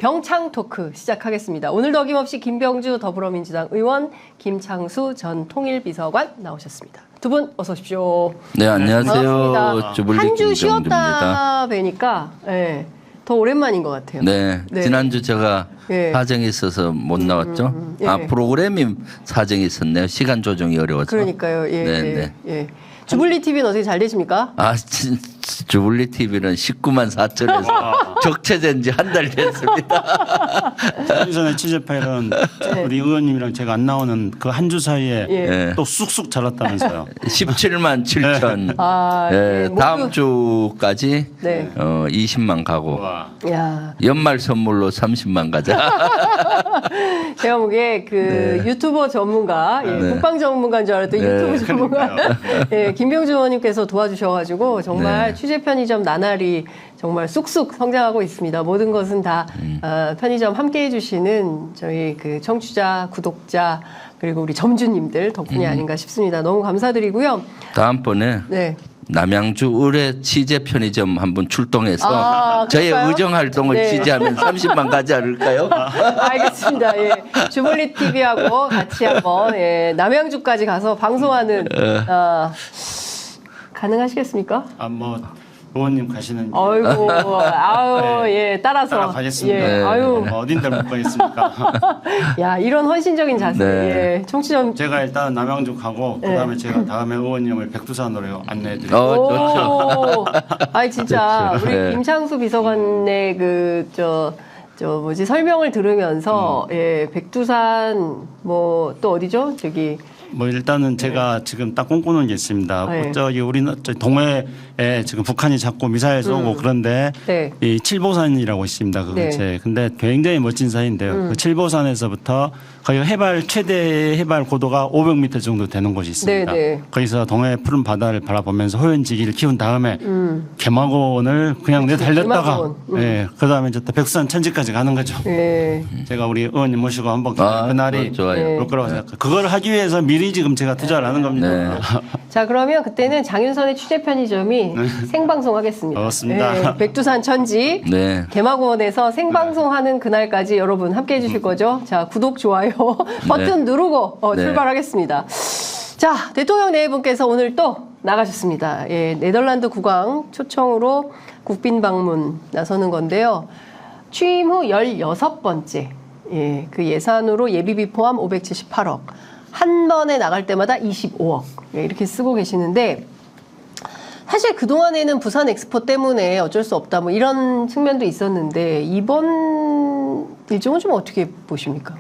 병창 토크 시작하겠습니다. 오늘도 어김없이 김병주 더불어민주당 의원, 김창수 전 통일비서관 나오셨습니다. 두 분 어서 오십시오. 네, 안녕하세요. 한 주 쉬었다 뵈니까 더 오랜만인 것 같아요. 네, 네. 지난주 제가 사정이 있어서 못 나왔죠. 아, 프로그램이 사정이 있었네요. 시간 조정이 어려워서. 그러니까요. 네. 주블리 TV는 어떻게 잘 되십니까? 아, 주블리 TV는 19만 4천에서 적체된 지 한 달 됐습니다. 전에 취재 파일은 우리 의원님이랑 제가 안 나오는 그 한 주 사이에 또 쑥쑥 자랐다면서요. 17만 7천. 아, 다음 주까지 20만 가고 야. 연말 선물로 30만 가자. 제가 보기에 그 유튜버 전문가, 국방 전문가인 줄 알았더니 유튜브 전문가, 김병주 의원님께서 도와주셔가지고 정말 취재 편의점 나날이 정말 쑥쑥 성장하고 있습니다. 모든 것은 다 편의점 함께 해주시는 저희 그 청취자, 구독자 그리고 우리 점주님들 덕분이 아닌가 싶습니다. 너무 감사드리고요. 다음번에 남양주 의뢰 취재 편의점 한번 출동해서 저의 의정 활동을 지지하면 30만 가지 않을까요? 알겠습니다. 주블리 TV하고 같이 한번 남양주까지 가서 방송하는 가능하시겠습니까? 의원님 가시는 아이고, 따라서 가겠습니다. 어딘데 못 가겠습니까? 야, 이런 헌신적인 자세. 청취자 제가 일단 남양주 가고 그다음에 제가 다음에 의원님을 백두산으로 안내해드릴게요. 오, 아니 진짜 우리 김창수 비서관의 설명을 들으면서 백두산 또 어디죠? 저기 일단은 제가 지금 딱 꿈꾸는 게 있습니다. 저기 우리는 동해에 지금 북한이 자꾸 미사일 쏘고 그런데 이 칠보산이라고 있습니다. 그곳에. 근데 굉장히 멋진 산인데요. 그 칠보산에서부터 거기 최대 해발 고도가 500m 정도 되는 곳이 있습니다. 거기서 동해 푸른 바다를 바라보면서 호연지기를 키운 다음에 개마고원을 그냥 달렸다가 그다음에 저 백두산 천지까지 가는 거죠. 제가 우리 의원님 모시고 한번 그날이 올 거라고 생각해요. 그걸 하기 위해서 미리 지금 제가 투자를 하는 겁니다. 자, 그러면 그때는 장윤선의 취재 편의점이 생방송하겠습니다. 그렇습니다. 백두산 천지 개마고원에서 생방송하는 그날까지 여러분 함께해 주실 거죠? 자, 구독, 좋아요 버튼 누르고 출발하겠습니다. 자, 대통령 네 분께서 오늘 또 나가셨습니다. 네덜란드 국왕 초청으로 국빈 방문 나서는 건데요. 취임 후 16번째 그 예산으로 예비비 포함 578억. 한 번에 나갈 때마다 25억 이렇게 쓰고 계시는데 사실 그동안에는 부산 엑스포 때문에 어쩔 수 없다 이런 측면도 있었는데 이번 일정은 좀 어떻게 보십니까?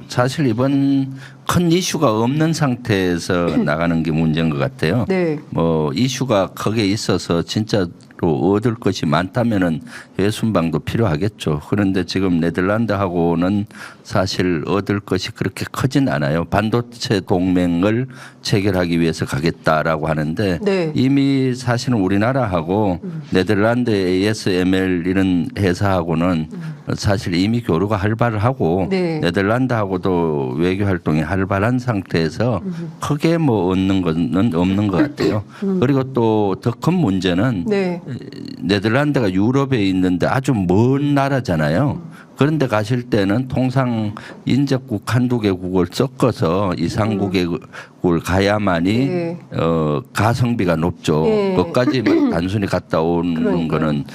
사실 이번 큰 이슈가 없는 상태에서 나가는 게 문제인 것 같아요. 이슈가 크게 있어서 진짜로 얻을 것이 많다면은 해외 순방도 필요하겠죠. 그런데 지금 네덜란드하고는 사실 얻을 것이 그렇게 크진 않아요. 반도체 동맹을 체결하기 위해서 가겠다라고 하는데 이미 사실은 우리나라하고 네덜란드 ASML 이런 회사하고는 사실 이미 교류가 활발하고 네덜란드하고도 외교 활동이 활발한 상태에서 크게 얻는 것은 없는 것 같아요. 그리고 또 더 큰 문제는 네덜란드가 유럽에 있는데 아주 먼 나라잖아요. 그런데 가실 때는 통상 인접국 한두 개국을 섞어서 이상국을 가야만이 가성비가 높죠. 그것까지 단순히 갔다 오는 거는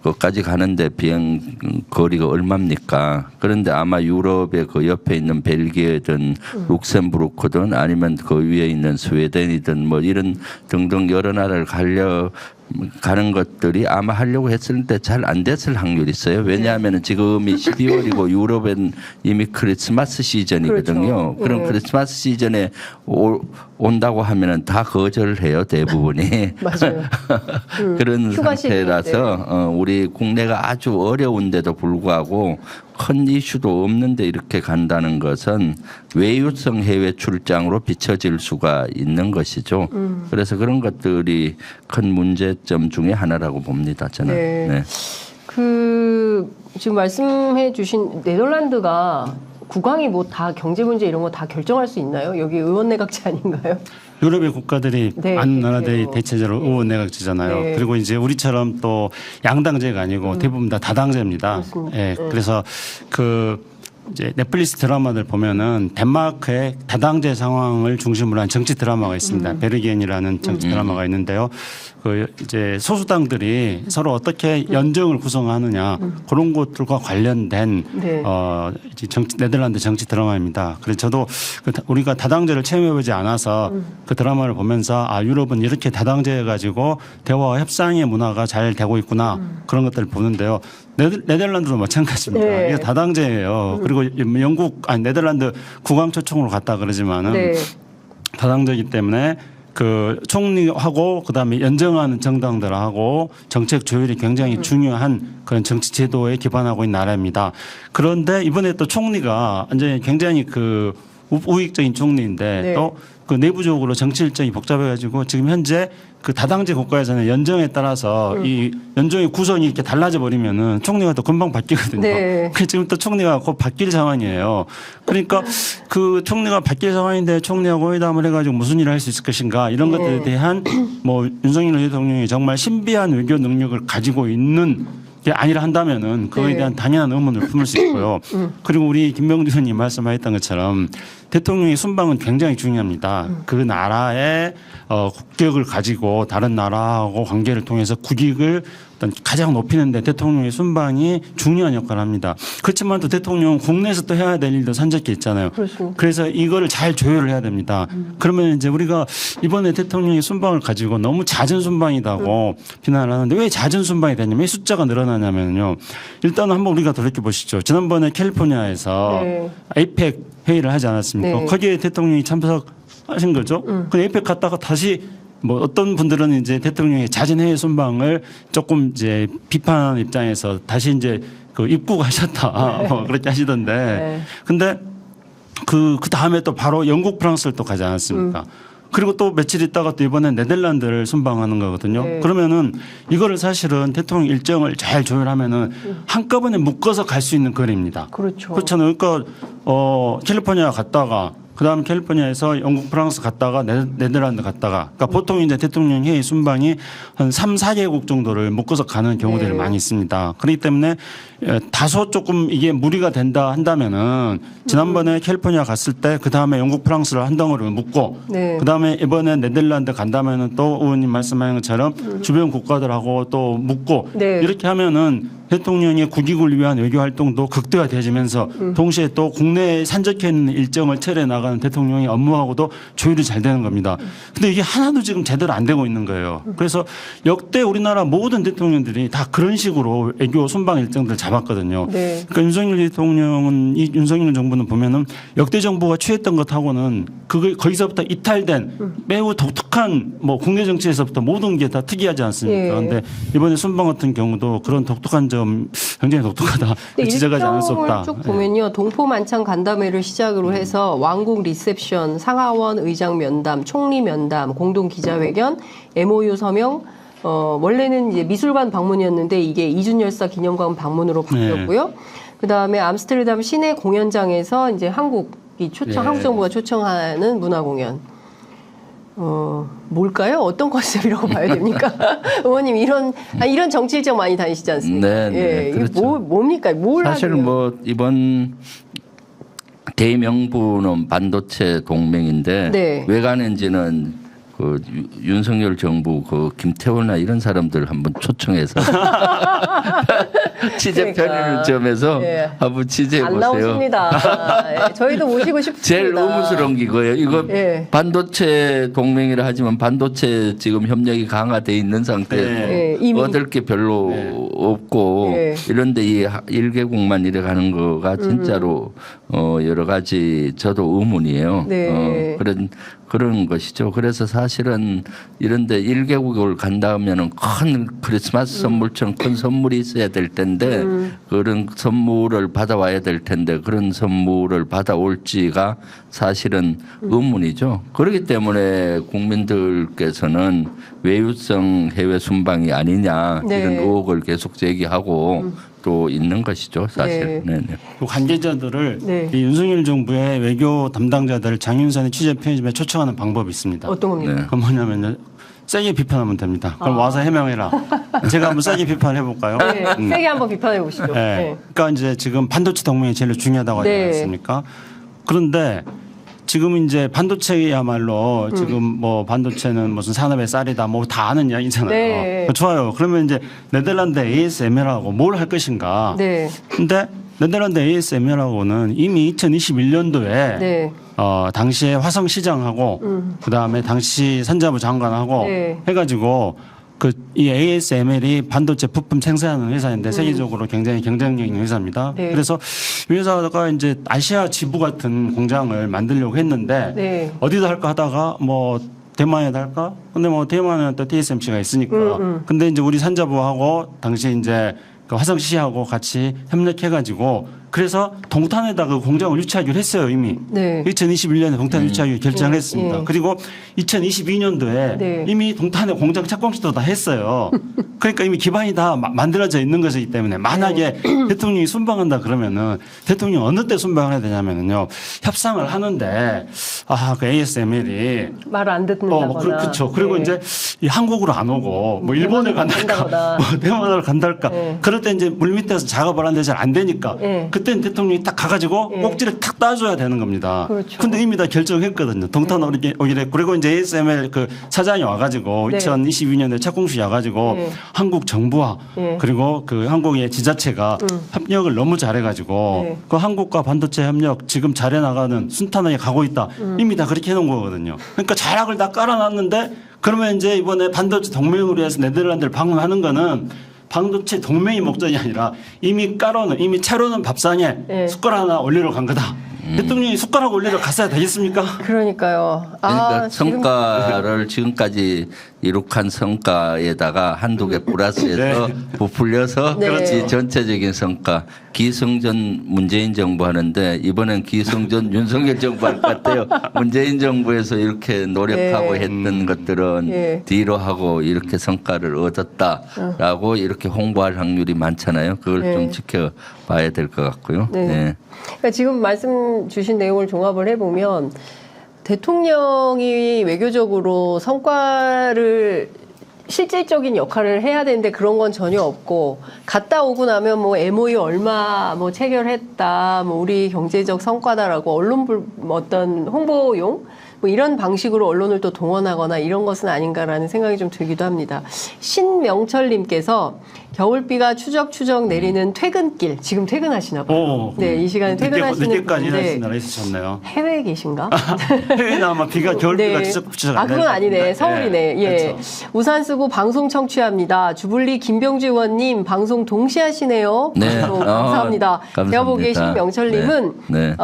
그것까지 가는데 비행 거리가 얼마입니까? 그런데 아마 유럽의 그 옆에 있는 벨기에든 룩셈부르크든 아니면 그 위에 있는 스웨덴이든 이런 등등 여러 나라를 가는 것들이 아마 하려고 했을 때 잘 안 됐을 확률이 있어요. 왜냐하면 지금이 12월이고 유럽은 이미 크리스마스 시즌이거든요. 그럼 크리스마스 시즌에 온다고 하면은 다 거절을 해요, 대부분이. 맞아요. 그런 상태라서 우리 국내가 아주 어려운데도 불구하고 큰 이슈도 없는데 이렇게 간다는 것은 외유성 해외 출장으로 비춰질 수가 있는 것이죠. 그래서 그런 것들이 큰 문제점 중에 하나라고 봅니다, 저는. 지금 말씀해 주신 네덜란드가 국왕이 뭐 다 경제 문제 이런 거 다 결정할 수 있나요? 여기 의원 내각제 아닌가요? 유럽의 국가들이 네, 많은 나라들이 그렇죠. 대체적으로 네. 의원 내각제잖아요. 네. 그리고 이제 우리처럼 또 양당제가 아니고 대부분 다 다당제입니다. 그렇습니다. 예, 그래서 그 이제 넷플릭스 드라마들 보면은 덴마크의 다당제 상황을 중심으로 한 정치 드라마가 있습니다. 베르겐이라는 정치 드라마가 있는데요. 그 이제 소수당들이 서로 어떻게 연정을 구성하느냐 그런 것들과 관련된 네. 이제 네덜란드 정치 드라마입니다. 그래서 저도 우리가 다당제를 체험해보지 않아서 그 드라마를 보면서 아 유럽은 이렇게 다당제 가지고 대화와 협상의 문화가 잘 되고 있구나 그런 것들을 보는데요. 네덜란드도 마찬가지입니다. 네. 이게 다당제예요. 그리고 네덜란드 국왕 초청으로 갔다 그러지만은 네. 다당제이기 때문에 그 총리하고 그다음에 연정하는 정당들하고 정책 조율이 굉장히 중요한 그런 정치 제도에 기반하고 있는 나라입니다. 그런데 이번에 또 총리가 완전히 굉장히 그 우익적인 총리인데 네. 또 그 내부적으로 정치 일정이 복잡해가지고 지금 현재 그 다당제 국가에서는 연정에 따라서 이 연정의 구성이 이렇게 달라져 버리면은 총리가 또 금방 바뀌거든요. 네. 그 지금 또 총리가 곧 바뀔 상황이에요. 그러니까 그 총리가 바뀔 상황인데 총리하고 회담을 해가지고 무슨 일을 할 수 있을 것인가 이런 것들에 대한 뭐 윤석열 대통령이 정말 신비한 외교 능력을 가지고 있는 게 아니라 한다면은 그거에 네. 대한 당연한 의문을 품을 수 있고요. 그리고 우리 김명주 의원님 말씀하셨던 것처럼 대통령의 순방은 굉장히 중요합니다. 그 나라의 국격을 가지고 다른 나라하고 관계를 통해서 국익을 어떤 가장 높이는 데 대통령의 순방이 중요한 역할을 합니다. 그렇지만 또 대통령은 국내에서 또 해야 될 일도 산적해 있잖아요. 그렇습니다. 그래서 이거를 잘 조율을 해야 됩니다. 그러면 이제 우리가 이번에 대통령의 순방을 가지고 너무 잦은 순방이다고 비난을 하는데 왜 잦은 순방이 되냐면 왜 숫자가 늘어나냐면요. 일단은 한번 우리가 돌이켜 보시죠. 지난번에 캘리포니아에서 네. APEC 회의를 하지 않았습니까? 네. 거기에 대통령이 참석하신 거죠. 그 APEC 갔다가 다시 뭐 어떤 분들은 이제 대통령의 잦은 해외 순방을 조금 이제 비판하는 입장에서 다시 이제 그 입국하셨다 뭐 그렇게 하시던데. 네. 근데 그 다음에 또 바로 영국 프랑스를 또 가지 않았습니까? 그리고 또 며칠 있다가 또 이번에 네덜란드를 순방하는 거거든요. 네. 그러면은 이거를 사실은 대통령 일정을 잘 조율하면은 한꺼번에 묶어서 갈 수 있는 거리입니다. 그렇죠. 그렇잖아요. 그러니까 캘리포니아 갔다가 그다음에 캘리포니아에서 영국, 프랑스 갔다가 네덜란드 갔다가 그러니까 보통 이제 대통령 회의 순방이 한 3, 4개국 정도를 묶어서 가는 경우들이 네. 많이 있습니다. 그렇기 때문에 다소 조금 이게 무리가 된다 한다면은 지난번에 캘리포니아 갔을 때 그다음에 영국, 프랑스를 한 덩어리로 묶고 네. 그다음에 이번에 네덜란드 간다면은 또 의원님 말씀하신 것처럼 주변 국가들하고 또 묶고 네. 이렇게 하면은 대통령의 국익을 위한 외교 활동도 극대화되면서 동시에 또 국내에 산적해 있는 일정을 처리해 나가는 대통령의 업무하고도 조율이 잘 되는 겁니다. 근데 이게 하나도 지금 제대로 안 되고 있는 거예요. 그래서 역대 우리나라 모든 대통령들이 다 그런 식으로 외교 순방 일정들을 잡았거든요. 네. 그러니까 윤석열 대통령은 이 윤석열 정부는 보면은 역대 정부가 취했던 것하고는 그거 거기서부터 이탈된 매우 독특한 뭐 국내 정치에서부터 모든 게 다 특이하지 않습니까? 예. 그런데 이번에 순방 같은 경우도 그런 독특한 점 굉장히 독특하다. 지적하지 않을 수 없다. 일정을 쭉 보면요. 동포만찬 간담회를 시작으로 해서 왕국 리셉션, 상하원 의장 면담, 총리 면담, 공동 기자회견, MOU 서명, 원래는 이제 미술관 방문이었는데 이게 이준열사 기념관 방문으로 바뀌었고요. 네. 그다음에 암스테르담 시내 공연장에서 이제 한국이 초청, 네. 한국 정부가 초청하는 문화 공연. 뭘까요? 어떤 컨셉이라고 봐야 됩니까? 의원님 이런 정치 일정 많이 다니시지 않습니까? 네, 네, 예, 이게 그렇죠. 뭡니까? 뭘 사실 하냐면. 뭐 이번 대명부는 반도체 동맹인데 네. 왜 가는지는 그 윤석열 정부 그 김태호나 이런 사람들 한번 초청해서 취재 그러니까. 편의점에서 예. 한번 취재해 안 보세요. 나오십니다. 예, 저희도 모시고 싶습니다. 제일 의무스러운 게 이거예요. 이거 예. 반도체 동맹이라 하지만 반도체 지금 협력이 강화돼 있는 상태에서 예, 이미. 얻을 게 별로 없고 예. 이런데 이 1개국만 이래 가는 거가 진짜로 여러 가지 저도 의문이에요. 네. 그런 것이죠. 그래서 사실은 이런데 1개국을 간다면은 큰 크리스마스 선물처럼 큰 선물이 있어야 될 텐데 그런 선물을 받아와야 될 텐데 그런 선물을 받아올지가 사실은 의문이죠. 그렇기 때문에 국민들께서는 외유성 해외 순방이 아니냐 네. 이런 의혹을 계속 제기하고 또 있는 것이죠, 사실. 네. 네. 그 관계자들을 네. 이 윤석열 정부의 외교 담당자들 장윤선의 취재 편집에 초청하는 방법이 있습니다. 어떤 겁니까? 네. 그건 뭐냐면요. 세게 비판하면 됩니다. 그럼 와서 해명해라. 제가 한번 세게 비판해 볼까요? 네, 세게 한번 비판해 보시죠. 네. 네. 그러니까 이제 지금 반도체 동맹이 제일 중요하다고 하지 네. 않습니까? 그런데 지금 이제 반도체야말로 지금 뭐 반도체는 무슨 산업의 쌀이다 뭐 다 아는 이야기잖아요. 네. 좋아요. 그러면 이제 네덜란드 ASML하고 뭘 할 것인가? 네. 근데 네덜란드 ASML하고는 이미 2021년도에 네. 당시에 화성 시장하고 그다음에 당시 산자부 장관하고 네. 해가지고 이 ASML이 반도체 부품 생산하는 회사인데 세계적으로 굉장히 경쟁력 있는 회사입니다. 네. 그래서 이 회사가 이제 아시아 지부 같은 공장을 만들려고 했는데 네. 어디다 할까 하다가 뭐 대만에다 할까? 근데 뭐 대만은 또 TSMC가 있으니까. 근데 이제 우리 산자부하고 당시 이제 그 화성시하고 같이 협력해가지고 그래서 동탄에다 그 공장을 유치하기로 했어요 이미. 네. 2021년에 동탄 유치하기로 결정을 했습니다. 네. 그리고 2022년도에 네. 이미 동탄에 공장 착공식도 다 했어요. 그러니까 이미 기반이 다 만들어져 있는 것이기 때문에 만약에 대통령이 순방한다 그러면은 대통령이 어느 때 순방을 해야 되냐면은요 협상을 하는데 그 ASML이 말 안 듣는다거나. 그렇죠. 그리고 네. 이제 이 한국으로 안 오고 뭐 일본에 간달까, 뭐 대만으로 간달까. 네. 그럴 때 이제 물 밑에서 작업을 하는데 잘 안 되니까. 네. 그때는 대통령이 딱 가가지고 네. 꼭지를 탁 따줘야 되는 겁니다. 그렇죠. 근데 이미 다 결정했거든요. 동탄 오기로 했고 그리고 이제 ASML 그 사장이 와가지고 네. 2022년에 착공식 와가지고 네. 한국 정부와 네. 그리고 그 한국의 지자체가 협력을 너무 잘해가지고 네. 그 한국과 반도체 협력 지금 잘해 나가는 순탄하게 가고 있다. 이미 다 그렇게 해놓은 거거든요. 그러니까 자락을 다 깔아놨는데 그러면 이제 이번에 반도체 동맹으로 해서 네덜란드를 방문하는 거는 반도체 동맹이 목적이 아니라 이미 이미 차려놓은 밥상에 네. 숟가락 하나 올리러 간 거다. 대통령이 숟가락 올리러 갔어야 되겠습니까? 그러니까요. 그러니까 지금 성과를 지금까지 이룩한 성과에다가 한두 개 플러스해서 부풀려서 네. 이 전체적인 성과 기승전 문재인 정부 하는데 이번엔 기승전 윤석열 정부 할 것 같아요. 문재인 정부에서 이렇게 노력하고 네. 했던 것들은 네. 뒤로 하고 이렇게 성과를 얻었다라고 이렇게 홍보할 확률이 많잖아요. 그걸 네. 좀 지켜봐야 될 것 같고요. 네. 네. 그러니까 지금 말씀 주신 내용을 종합을 해보면 대통령이 외교적으로 성과를 실질적인 역할을 해야 되는데 그런 건 전혀 없고 갔다 오고 나면 뭐 MOU 얼마 뭐 체결했다 뭐 우리 경제적 성과다라고 어떤 홍보용 뭐 이런 방식으로 언론을 또 동원하거나 이런 것은 아닌가라는 생각이 좀 들기도 합니다. 신명철님께서 겨울비가 추적추적 내리는 퇴근길 지금 퇴근하시나 봐요. 네, 이 시간에 퇴근하시는 늦게까지 분인데 일하신 나라 있으셨네요. 해외에 계신가? 해외는 아마 겨울비가 네. 추적 그건 아니네. 서울이네. 예. 그렇죠. 우산 쓰고 방송 청취합니다. 주불리 김병주 의원님 방송 동시에 하시네요. 네. 감사합니다. 제가 보기에 감사합니다. 신명철님은 네.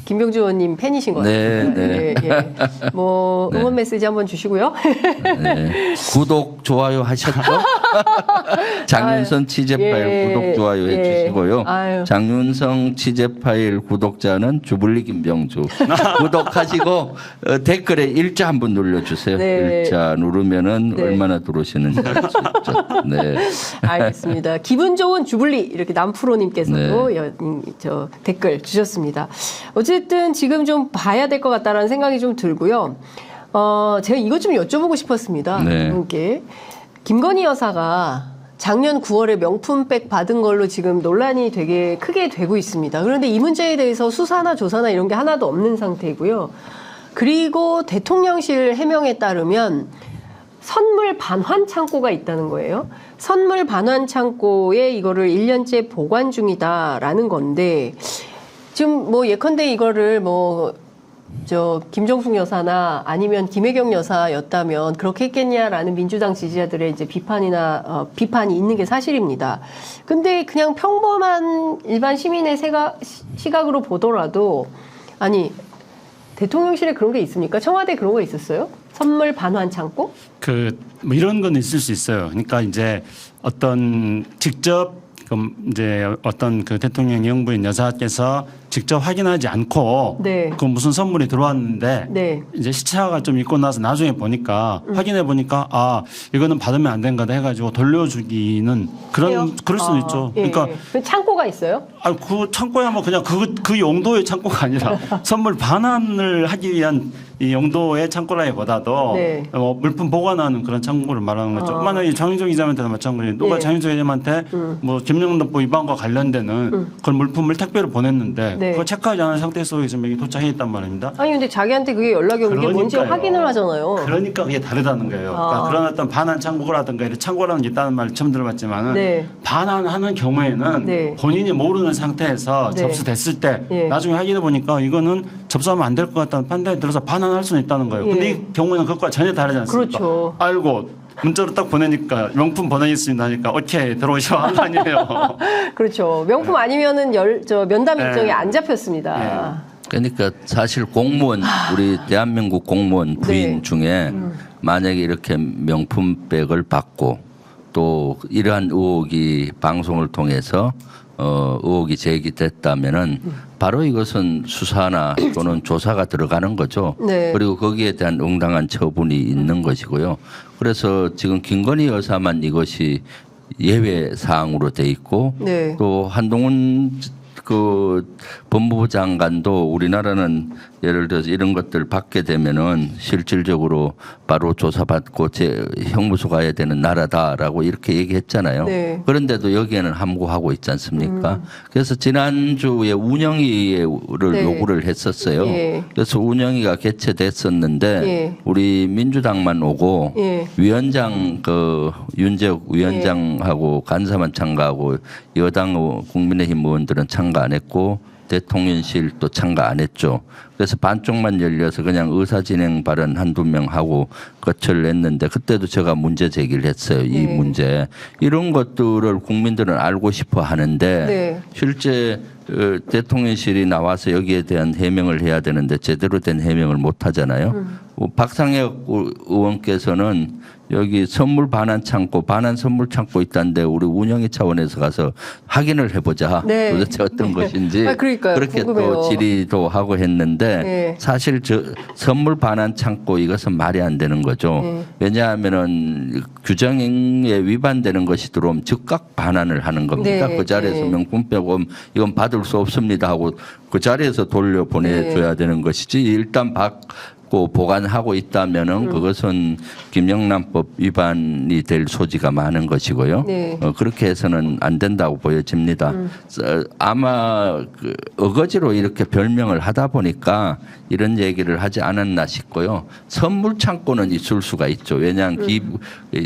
김병주 의원님 팬이신 것 같아요. 네, 예. 뭐 응원 네. 메시지 한번 주시고요. 네. 구독, 좋아요 하셨죠? 장윤성 취재 파일 예. 구독, 좋아요 예. 해주시고요. 아유. 장윤성 취재 파일 구독자는 주불리 김병주. 구독하시고 댓글에 일자 한번 눌러주세요. 네. 일자 누르면은 네. 얼마나 들어오시는지 알 수 있죠. 네. 알겠습니다. 기분 좋은 주불리 이렇게 남프로님께서도 네. 저 댓글 주셨습니다. 어쨌든 지금 좀 봐야 될 것 같다라는 생각이 좀 들고요. 제가 이것 좀 여쭤보고 싶었습니다. 네. 이분께 김건희 여사가 작년 9월에 명품백 받은 걸로 지금 논란이 되게 크게 되고 있습니다. 그런데 이 문제에 대해서 수사나 조사나 이런 게 하나도 없는 상태고요. 그리고 대통령실 해명에 따르면 선물 반환 창고가 있다는 거예요. 선물 반환 창고에 이거를 1년째 보관 중이다라는 건데 지금 뭐 예컨대 이거를 김정숙 여사나 아니면 김혜경 여사였다면 그렇게 했겠냐라는 민주당 지지자들의 이제 비판이 있는 게 사실입니다. 근데 그냥 평범한 일반 시민의 시각으로 보더라도 아니 대통령실에 그런 게 있습니까? 청와대에 그런 거 있었어요? 선물 반환 창고? 뭐 이런 건 있을 수 있어요. 그러니까 이제 어떤 직접 이제 어떤 그 대통령 영부인 여사께서 직접 확인하지 않고 네. 그 무슨 선물이 들어왔는데 네. 이제 시차가 좀 있고 나서 나중에 보니까 확인해 보니까 아 이거는 받으면 안 된다 해가지고 돌려주기는 그럴 수는 있죠. 예. 그러니까 그 창고가 있어요? 그 창고야 뭐 그냥 그 용도의 창고가 아니라 선물 반환을 하기 위한 이 용도의 창고라기보다도 네. 물품 보관하는 그런 창고를 말하는 거죠. 만약에 장윤정 기자한테도 마찬가지예요. 누가 네. 장윤정 기자한테 뭐 김영란법 위반과 관련되는 그런 물품을 택배로 보냈는데 네. 그거 체크하지 않은 상태에서 지금 여기 도착해 있단 말입니다. 아니 근데 자기한테 그게 연락이 온 게 뭔지 그러니까요. 확인을 하잖아요. 그러니까 그게 다르다는 거예요. 그러니까 그런 어떤 반환 창고라든가 이런 창고라는 게 있다는 말을 처음 들어봤지만은 네. 반환하는 경우에는 네. 본인이 모르는 상태에서 네. 접수됐을 때 예. 나중에 확인해 보니까 이거는 접수하면 안 될 것 같다는 판단이 들어서 반환할 수는 있다는 거예요. 근데 예. 이 경우에는 그것과 전혀 다르지 않습니까? 그렇죠. 알고 문자로 딱 보내니까 명품 보내겠습니다 하니까 오케이 들어오셔 한 거 아니에요. 그렇죠. 명품 아니면은 면담 네. 일정이 안 잡혔습니다. 그러니까 사실 공무원 우리 대한민국 공무원 부인 네. 중에 만약에 이렇게 명품백을 받고 또 이러한 의혹이 방송을 통해서 의혹이 제기됐다면은 바로 이것은 수사나 또는 조사가 들어가는 거죠. 네. 그리고 거기에 대한 응당한 처분이 있는 것이고요. 그래서 지금 김건희 여사만 이것이 예외 사항으로 돼 있고 네. 또 한동훈 그 법무부 장관도 우리나라는 예를 들어서 이런 것들 받게 되면은 실질적으로 바로 조사받고 형무소 가야 되는 나라다라고 이렇게 얘기했잖아요. 네. 그런데도 여기에는 함구하고 있지 않습니까? 그래서 지난주에 운영위를 네. 요구를 했었어요. 예. 그래서 운영위가 개최됐었는데 예. 우리 민주당만 오고 예. 위원장 윤재욱 위원장하고 간사만 참가하고 여당 국민의힘 의원들은 참가 안 했고 대통령실도 참가 안 했죠. 그래서 반쪽만 열려서 그냥 의사진행 발언 한두 명 하고 거처를 냈는데 그때도 제가 문제 제기를 했어요. 이 네. 문제. 이런 것들을 국민들은 알고 싶어 하는데 네. 실제 대통령실이 나와서 여기에 대한 해명을 해야 되는데 제대로 된 해명을 못 하잖아요. 박상혁 의원께서는 여기 선물 반환 창고, 반환 선물 창고 있다는데 우리 운영위 차원에서 가서 확인을 해보자. 네. 도대체 어떤 것인지 그러니까요. 그렇게 궁금해요. 또 질의도 하고 했는데 네. 사실 선물 반환 창고 이것은 말이 안 되는 거죠. 네. 왜냐하면은 규정에 위반되는 것이 들어오면 즉각 반환을 하는 겁니다. 네. 그 자리에서 네. 명품 빼고 이건 받을 수 없습니다 하고 그 자리에서 돌려 보내줘야 되는 것이지 일단 받고 보관하고 있다면은 그것은 김영란법 위반이 될 소지가 많은 것이고요. 네. 그렇게 해서는 안 된다고 보여집니다. 아마 어거지로 이렇게 별명을 하다 보니까 이런 얘기를 하지 않았나 싶고요. 선물 창고는 있을 수가 있죠. 왜냐하면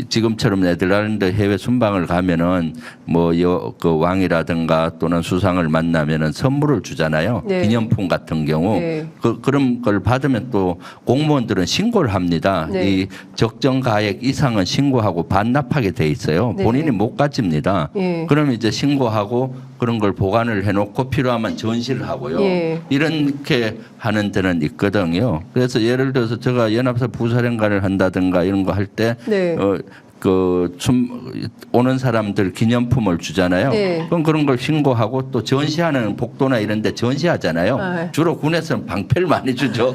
지금처럼 네덜란드 해외 순방을 가면은 뭐 그 왕이라든가 또는 수상을 만나면은 선물을 주잖아요. 네. 기념품 같은 경우 네. 그런 걸 받으면 또 공무원들은 신고를 합니다. 네. 이 적정 가액 이상은 신고하고 반납하게 돼 있어요. 네. 본인이 못 가집니다. 예. 그러면 이제 신고하고 그런 걸 보관을 해놓고 필요하면 전시를 하고요. 예. 이렇게 하는 데는 있거든요. 그래서 예를 들어서 제가 연합사 부사령관을 한다든가 이런 거 할 때 네. 오는 사람들 기념품을 주잖아요. 네. 그럼 그런 걸 신고하고 또 전시하는 복도나 이런 데 전시하잖아요. 네. 주로 군에서는 방패를 많이 주죠.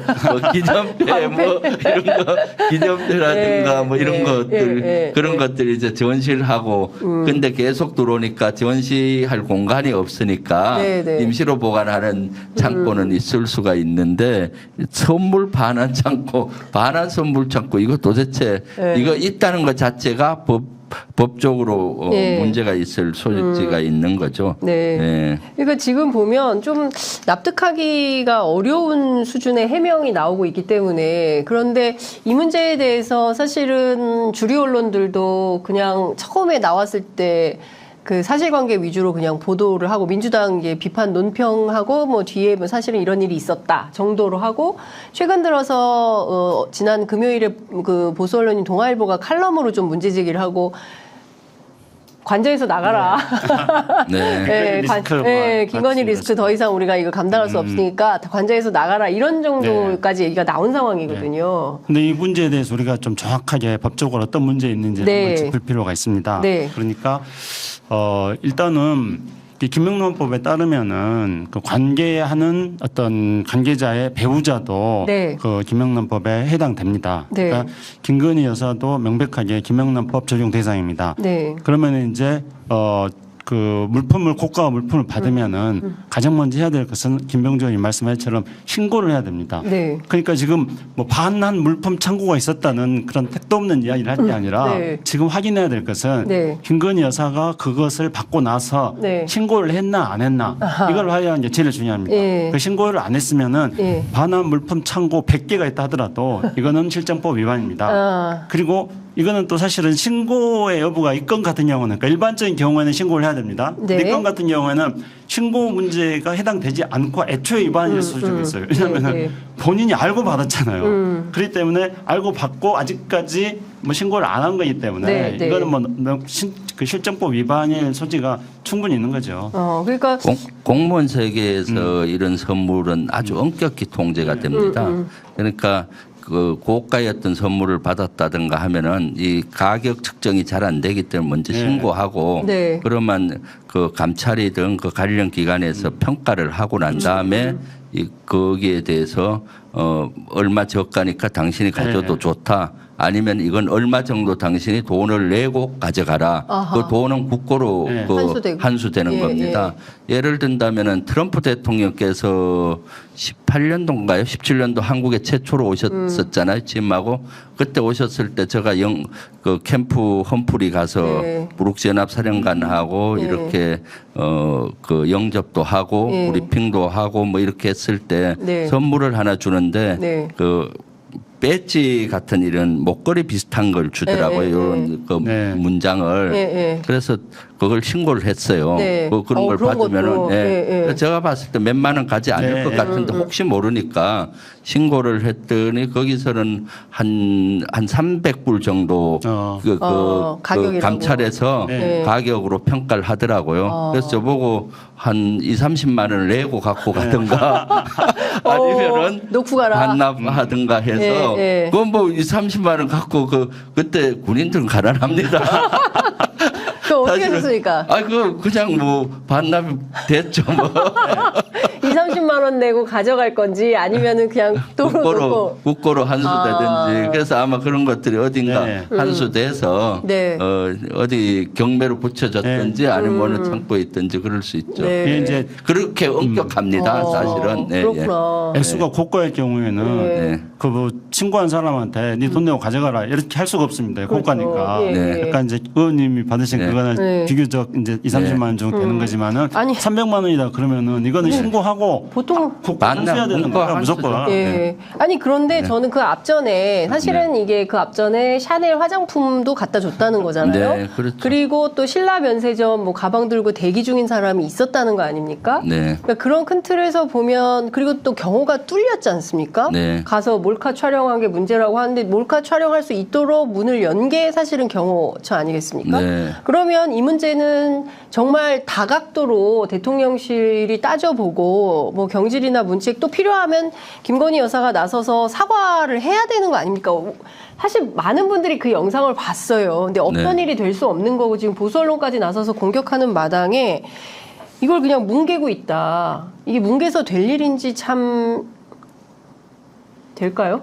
기념패 뭐 이런 거 기념패라든가 네. 뭐 이런 네. 것들 네. 그런 것들 이제 전시를 하고 근데 계속 들어오니까 전시할 공간이 없으니까 네. 네. 임시로 보관하는 창고는 있을 수가 있는데 선물 반환 창고, 반환 선물 창고 이거 도대체 네. 이거 있다는 것 자체가 법적으로 네. 문제가 있을 소지가 있는 거죠. 네. 네. 그러니까 지금 보면 좀 납득하기가 어려운 수준의 해명이 나오고 있기 때문에 그런데 이 문제에 대해서 사실은 주류 언론들도 그냥 처음에 나왔을 때 그 사실관계 위주로 그냥 보도를 하고 민주당 이제 비판 논평하고 뭐 뒤에 뭐 사실은 이런 일이 있었다 정도로 하고 최근 들어서 지난 금요일에 그 보수 언론인 동아일보가 칼럼으로 좀 문제 제기를 하고 관저에서 나가라. 네. 김건희 리스크 더 이상 우리가 이거 감당할 수 없으니까 관저에서 나가라 이런 정도까지 얘기가 나온 상황이거든요. 근데 이 문제에 대해서 우리가 좀 정확하게 법적으로 어떤 문제 있는지를 네. 짚을 필요가 있습니다. 네. 그러니까 일단은 김명란법에 따르면은 그 관계하는 어떤 관계자의 배우자도 네. 그 김명란법에 해당됩니다. 네. 그러니까 김건희 여사도 명백하게 김명란법 적용 대상입니다. 네. 그러면 이제 그 물품을 고가 물품을 받으면은 가장 먼저 해야 될 것은 김병주 의원님 말씀하셨처럼 신고를 해야 됩니다. 네. 그러니까 지금 뭐 반한 물품 창고가 있었다는 그런 택도 없는 이야기를 할 게 아니라 네. 지금 확인해야 될 것은 네. 김건희 여사가 그것을 받고 나서 네. 신고를 했나 안 했나 아하. 이걸 봐야 이제 제일 중요합니다. 예. 그 신고를 안 했으면은 예. 반한 물품 창고 100개가 있다 하더라도 이거는 실정법 위반입니다. 아. 그리고 이거는 또 사실은 신고의 여부가 이 건 같은 경우는 그러니까 일반적인 경우에는 신고를 해야 됩니다. 네. 이 건 같은 경우에는 신고 문제가 해당되지 않고 애초에 위반일 수도 있어요. 왜냐하면 네. 본인이 알고 받았잖아요. 그렇기 때문에 알고 받고 아직까지 뭐 신고를 안 한 거기 때문에 네. 이거는 뭐 그 실정법 위반일 소지가 충분히 있는 거죠. 그러니까 공무원 세계에서 이런 선물은 아주 엄격히 통제가 됩니다. 그러니까 그 고가였던 선물을 받았다든가 하면은 이 가격 측정이 잘 안 되기 때문에 먼저 신고하고 네. 그러면 그 감찰이든 그 관련 기관에서 평가를 하고 난 다음에 이 거기에 대해서 얼마 저가니까 당신이 가져도 좋다. 아니면 이건 얼마 정도 당신이 돈을 내고 가져가라. 아하. 그 돈은 국고로 네. 그 환수되는 예, 겁니다. 예를 든다면은 트럼프 대통령께서 18년도인가요? 17년도 한국에 최초로 오셨었잖아요. 짐하고 그때 오셨을 때 제가 그 캠프 험프리 가서 네. 브룩스 연합 사령관하고 네. 이렇게 그 영접도 하고 네. 브리핑도 하고 뭐 이렇게 했을 때 네. 선물을 하나 주는데 네. 그 배지 같은 이런 목걸이 비슷한 걸 주더라고요. 네, 이런 그 네. 문장을. 네. 그래서 그걸 신고를 했어요. 네. 그런 걸 그런 받으면은 것도. 네. 그래서 제가 봤을 때 몇만 원 가지 않을 네. 것 같은데 혹시 모르니까 신고를 했더니 거기서는 한 300불 정도 그 가격이라고. 감찰해서 네. 가격으로 평가를 하더라고요. 그래서 저보고 한 2, 30만 원을 내고 갖고 가든가 아니면은 놓고 가라. 반납하든가 해서 네. 그건 뭐 2, 30만 원 갖고 그때 군인들은 가난합니다. 그 어떻게 사실은 했습니까? 그냥 뭐 반납이 됐죠 뭐. 2, 30만 원 내고 가져갈 건지 아니면은 그냥 국고로 환수되든지 그래서 아마 그런 것들이 어딘가 네. 환수돼서 네. 어디 경매로 붙여졌든지 아니면 어느 창고에 있든지 그럴 수 있죠. 네. 이게 이제 그렇게 엄격합니다. 사실은. 네, 그렇구나. 액수가 고가일 경우에는 네. 그 뭐 친구한 사람한테 네 돈 내고 가져가라 이렇게 할 수가 없습니다. 고가니까. 예, 네. 약간 이제 의원님이 받으신 그거는 네. 비교적 이제 2, 30만 원 정도 되는 거지만은 아니. 300만 원이다 그러면은 이거는 신고하고 보통 환수해야 되는 거야 무조건. 예. 아니 그런데 저는 그 앞전에 사실은 이게 그 앞전에 샤넬 화장품도 갖다 줬다는 거잖아요. 네, 그렇죠. 그리고 또 신라 면세점 뭐 가방 들고 대기 중인 사람이 있었다는 거 아닙니까? 네. 그러니까 그런 큰 틀에서 보면 그리고 또 경호가 뚫렸지 않습니까? 네. 가서 몰카 촬영한 게 문제라고 하는데 몰카 촬영할 수 있도록 문을 연 게 사실은 경호처 아니겠습니까? 네. 그러면 이 문제는 정말 다각도로 대통령실이 따져보고 뭐 경질이나 문책 또 필요하면 김건희 여사가 나서서 사과를 해야 되는 거 아닙니까? 사실 많은 분들이 그 영상을 봤어요. 근데 없던 네. 일이 될 수 없는 거고 지금 보수 언론까지 나서서 공격하는 마당에 이걸 그냥 뭉개고 있다. 이게 뭉개서 될 일인지 참 될까요?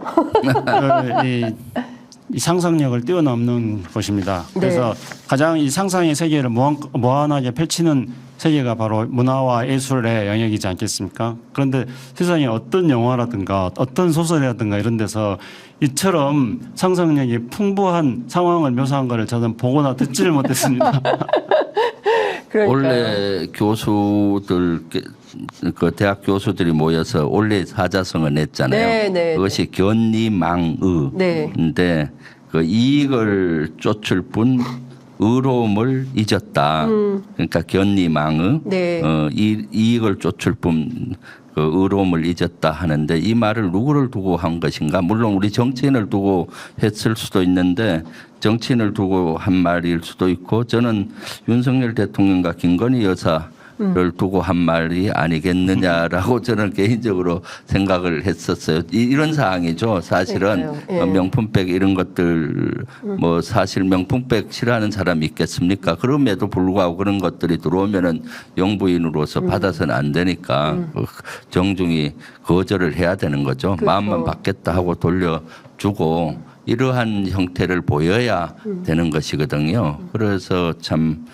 이 상상력을 뛰어넘는 것입니다. 그래서 가장 이 상상의 세계를 무한하게 펼치는 세계가 바로 문화와 예술의 영역이지 않겠습니까? 그런데 세상에 어떤 영화라든가 어떤 소설이라든가 이런 데서 이처럼 상상력이 풍부한 상황을 묘사한 거를 저는 보거나 듣지를 못했습니다. 원래 교수들 그 대학 교수들이 모여서 원래 사자성어 냈잖아요. 네. 그것이 견리망의인데 네. 그 이익을 쫓을 뿐 의로움을 잊었다. 그러니까 견리망의 네. 이익을 쫓을 뿐 그 의로움을 잊었다 하는데 이 말을 누구를 두고 한 것인가? 물론 우리 정치인을 두고 했을 수도 있는데 정치인을 두고 한 말일 수도 있고 저는 윤석열 대통령과 김건희 여사 두고 한 말이 아니겠느냐라고 저는 개인적으로 생각을 했었어요. 이런 사항이죠. 사실은 예. 명품백 이런 것들 뭐 사실 명품백 싫어하는 사람이 있겠습니까? 그럼에도 불구하고 그런 것들이 들어오면은 영부인으로서 받아서는 안 되니까 정중히 거절을 해야 되는 거죠. 그렇죠. 마음만 받겠다 하고 돌려주고 이러한 형태를 보여야 되는 것이거든요. 그래서 참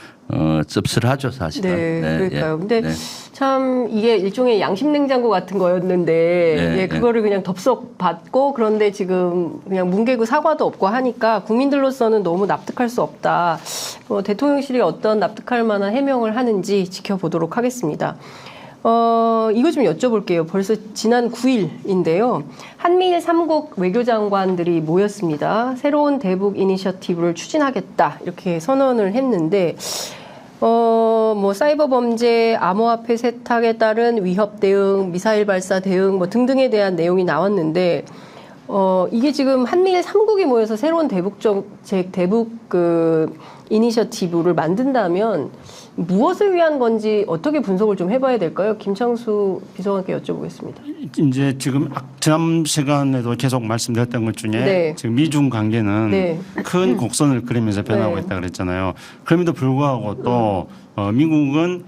씁쓸하죠, 사실은. 네, 그러니까요. 예, 근데 네. 참 이게 일종의 양심 냉장고 같은 거였는데 예, 그거를 그냥 덥석 받고 그런데 지금 그냥 뭉개고 사과도 없고 하니까 국민들로서는 너무 납득할 수 없다. 대통령실이 어떤 납득할 만한 해명을 하는지 지켜보도록 하겠습니다. 이거 좀 여쭤볼게요. 벌써 지난 9일인데요. 한미일 3국 외교장관들이 모였습니다. 새로운 대북 이니셔티브를 추진하겠다. 이렇게 선언을 했는데, 뭐, 사이버 범죄, 암호화폐 세탁에 따른 위협 대응, 미사일 발사 대응, 뭐 등등에 대한 내용이 나왔는데, 이게 지금 한미일 3국이 모여서 새로운 대북 정책, 대북 이니셔티브를 만든다면 무엇을 위한 건지 어떻게 분석을 좀 해봐야 될까요? 김창수 비서관께 여쭤보겠습니다. 이제 지금 지난 시간에도 계속 말씀드렸던 것 중에 지금 미중 관계는 큰 곡선을 그리면서 변하고 있다 그랬잖아요. 그럼에도 불구하고 또 미국은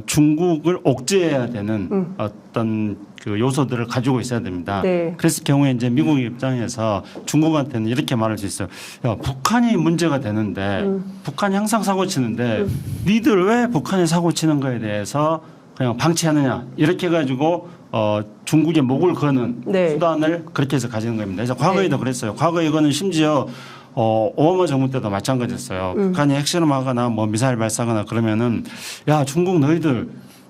중국을 억제해야 되는 어떤 그 요소들을 가지고 있어야 됩니다. 그랬을 경우에 이제 미국 입장에서 중국한테는 이렇게 말할 수 있어요. 야, 북한이 문제가 되는데 북한이 항상 사고 치는데 니들 왜 북한이 사고 치는 거에 대해서 그냥 방치하느냐 이렇게 해가지고 중국의 목을 거는 수단을 그렇게 해서 가지는 겁니다. 그래서 과거에도 그랬어요. 과거 이거는 심지어 오바마 정부 때도 마찬가지였어요. 북한이 핵실험하거나 뭐 미사일 발사하거나 그러면은 야 중국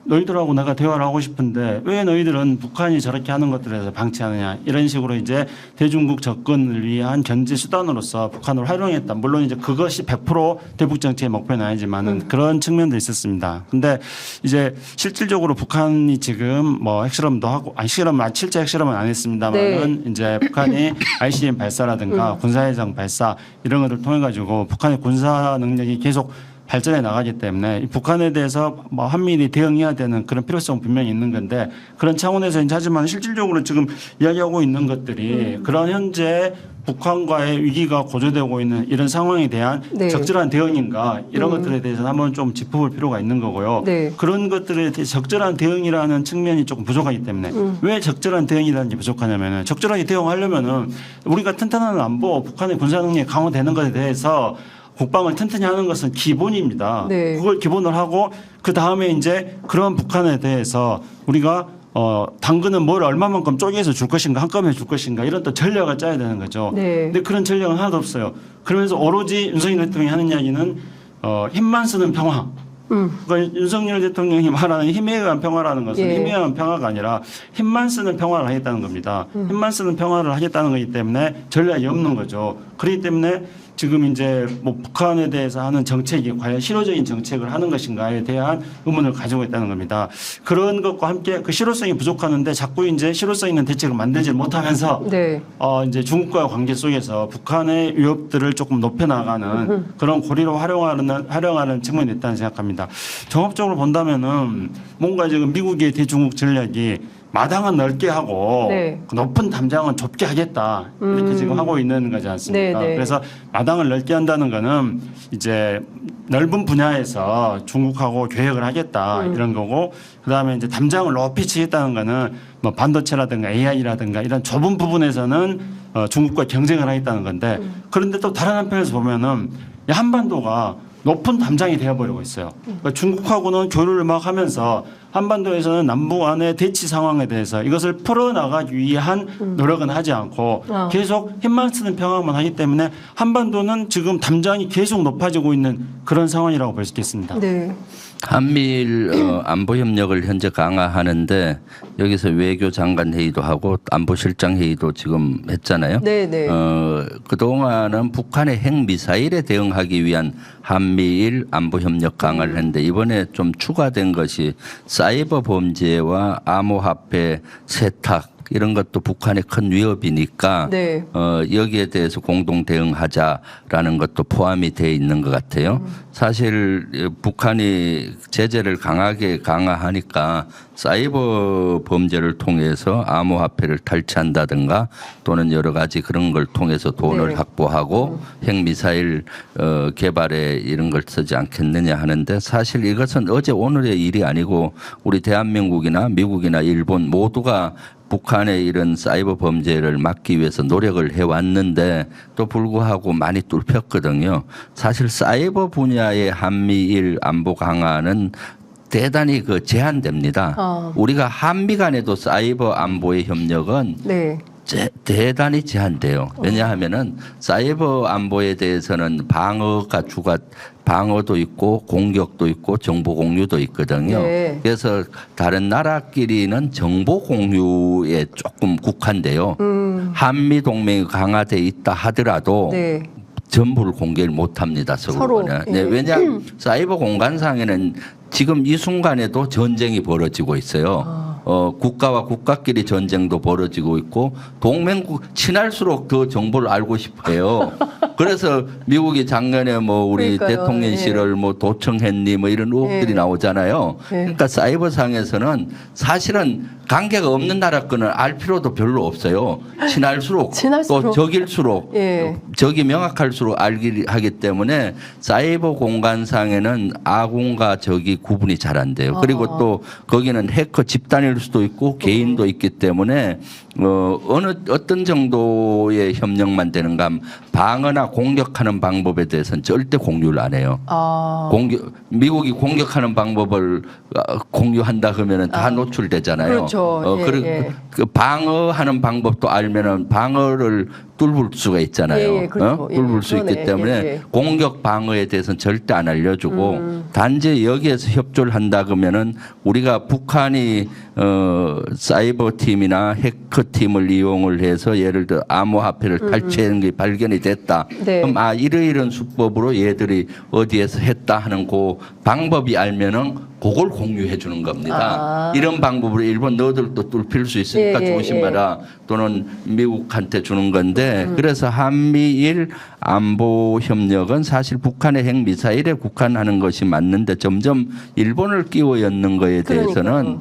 너희들하고 내가 대화를 하고 싶은데 왜 너희들은 북한이 저렇게 하는 것들에서 방치하느냐 이런 식으로 이제 대중국 접근을 위한 견제 수단으로서 북한을 활용했다. 물론 이제 그것이 100% 대북 정책의 목표는 아니지만은 그런 측면도 있었습니다. 근데 이제 실질적으로 북한이 지금 뭐 핵실험도 하고 실제 핵실험은 안 했습니다만은 이제 북한이 ICBM 발사라든가 군사해상 발사 이런 것들 통해 가지고 북한의 군사 능력이 계속 발전해 나가기 때문에 북한에 대해서 뭐 한미일이 대응해야 되는 그런 필요성은 분명히 있는 건데 그런 차원에서 이제 하지만 실질적으로 지금 이야기하고 있는 것들이 그런 현재 북한과의 위기가 고조되고 있는 이런 상황에 대한 적절한 대응인가 이런 것들에 대해서 한번 좀 짚어볼 필요가 있는 거고요. 그런 것들에 대해 적절한 대응이라는 측면이 조금 부족하기 때문에 왜 적절한 대응이라는 게 부족하냐면은 적절하게 대응하려면은 우리가 튼튼한 안보, 북한의 군사 능력이 강화되는 것에 대해서 국방을 튼튼히 하는 것은 기본입니다. 그걸 기본으로 하고 그 다음에 이제 그런 북한에 대해서 우리가 당근은 뭘 얼마만큼 쪼개서 줄 것인가 한꺼번에 줄 것인가 이런 또 전략을 짜야 되는 거죠. 근데 그런 전략은 하나도 없어요. 그러면서 오로지 윤석열 대통령이 하는 이야기는 힘만 쓰는 평화. 그러니까 윤석열 대통령이 말하는 힘에 의한 평화라는 것은 힘에 의한 평화가 아니라 힘만 쓰는 평화를 하겠다는 겁니다. 힘만 쓰는 평화를 하겠다는 거기 때문에 전략이 없는 거죠. 그렇기 때문에 지금 이제 뭐 북한에 대해서 하는 정책이 과연 실효적인 정책을 하는 것인가에 대한 의문을 가지고 있다는 겁니다. 그런 것과 함께 그 실효성이 부족하는데 자꾸 이제 실효성 있는 대책을 만들지 못하면서 이제 중국과의 관계 속에서 북한의 위협들을 조금 높여나가는 그런 고리로 활용하는 측면이 있다는 생각합니다. 종합적으로 본다면은 뭔가 지금 미국의 대중국 전략이 마당은 넓게 하고 그 높은 담장은 좁게 하겠다 이렇게 지금 하고 있는 거지 않습니까? 그래서 마당을 넓게 한다는 거는 이제 넓은 분야에서 중국하고 교역을 하겠다 이런 거고 그다음에 이제 담장을 높이 치겠다는 거는 뭐 반도체라든가 AI라든가 이런 좁은 부분에서는 중국과 경쟁을 하겠다는 건데 그런데 또 다른 한편에서 보면은 한반도가 높은 담장이 되어버리고 있어요. 그러니까 중국하고는 교류를 막 하면서 한반도에서는 남북 간의 대치 상황에 대해서 이것을 풀어나가기 위한 노력은 하지 않고 계속 힘만 쓰는 평화만 하기 때문에 한반도는 지금 담장이 계속 높아지고 있는 그런 상황이라고 볼 수 있겠습니다. 한미일 안보 협력을 현재 강화하는데 여기서 외교장관 회의도 하고 안보실장 회의도 지금 했잖아요. 그동안은 북한의 핵미사일에 대응하기 위한 한미일 안보 협력 강화를 했는데 이번에 좀 추가된 것이 사이버 범죄와 암호화폐 세탁 이런 것도 북한의 큰 위협이니까 네. 여기에 대해서 공동 대응하자라는 것도 포함이 돼 있는 것 같아요. 사실 북한이 제재를 강하게 강화하니까 사이버 범죄를 통해서 암호화폐를 탈취한다든가 또는 여러 가지 그런 걸 통해서 돈을 네. 확보하고 핵미사일 개발에 이런 걸 쓰지 않겠느냐 하는데 사실 이것은 어제 오늘의 일이 아니고 우리 대한민국이나 미국이나 일본 모두가 북한의 이런 사이버 범죄를 막기 위해서 노력을 해왔는데 또 불구하고 많이 뚫혔거든요. 사실 사이버 분야의 한미일 안보 강화는 대단히 제한됩니다. 우리가 한미 간에도 사이버 안보의 협력은 네. 대단히 제한돼요. 왜냐하면은 사이버 안보에 대해서는 방어도 있고 공격도 있고 정보 공유도 있거든요. 네. 그래서 다른 나라끼리는 정보 공유에 조금 국한돼요. 한미 동맹이 강화돼 있다 하더라도 네. 전부를 공개를 못 합니다. 서로. 네, 왜냐하면 사이버 공간상에는 지금 이 순간에도 전쟁이 벌어지고 있어요. 국가와 국가끼리 전쟁도 벌어지고 있고 동맹국 친할수록 더 정보를 알고 싶어요. 그래서 미국이 작년에 뭐 우리 그러니까요. 대통령실을 뭐 도청했니 뭐 이런 의혹들이 나오잖아요. 그러니까 사이버상에서는 사실은 관계가 없는 나라 거는 알 필요도 별로 없어요. 친할수록 또 적일수록 적이 명확할수록 알기 하기 때문에 사이버 공간상에는 아군과 적이 구분이 잘 안 돼요. 그리고 또 거기는 해커 집단일 수도 있고 개인도 있기 때문에 어떤 정도의 협력만 되는가 하면 방어나 공격하는 방법에 대해서는 절대 공유를 안 해요. 미국이 공격하는 방법을 공유한다 그러면은 다 노출되잖아요. 그렇죠. 그 방어하는 방법도 알면은 방어를 뚫을 수가 있잖아요. 그렇죠. 뚫을 수 있기 때문에 공격 방어에 대해서는 절대 안 알려주고 단지 여기에서 협조를 한다 그러면은 우리가 북한이 사이버 팀이나 해커 팀을 이용을 해서 예를 들어 암호화폐를 탈취하는 게 발견이 됐다. 그럼 이러이런 수법으로 얘들이 어디에서 했다 하는 그 방법이 알면은 그걸 공유해 주는 겁니다. 이런 방법으로 일본 너희들도 뚫힐 수 있으니까 조심하라 또는 미국한테 주는 건데 그래서 한미일 안보 협력은 사실 북한의 핵미사일에 국한하는 것이 맞는데 점점 일본을 끼워 엮는 거에 대해서는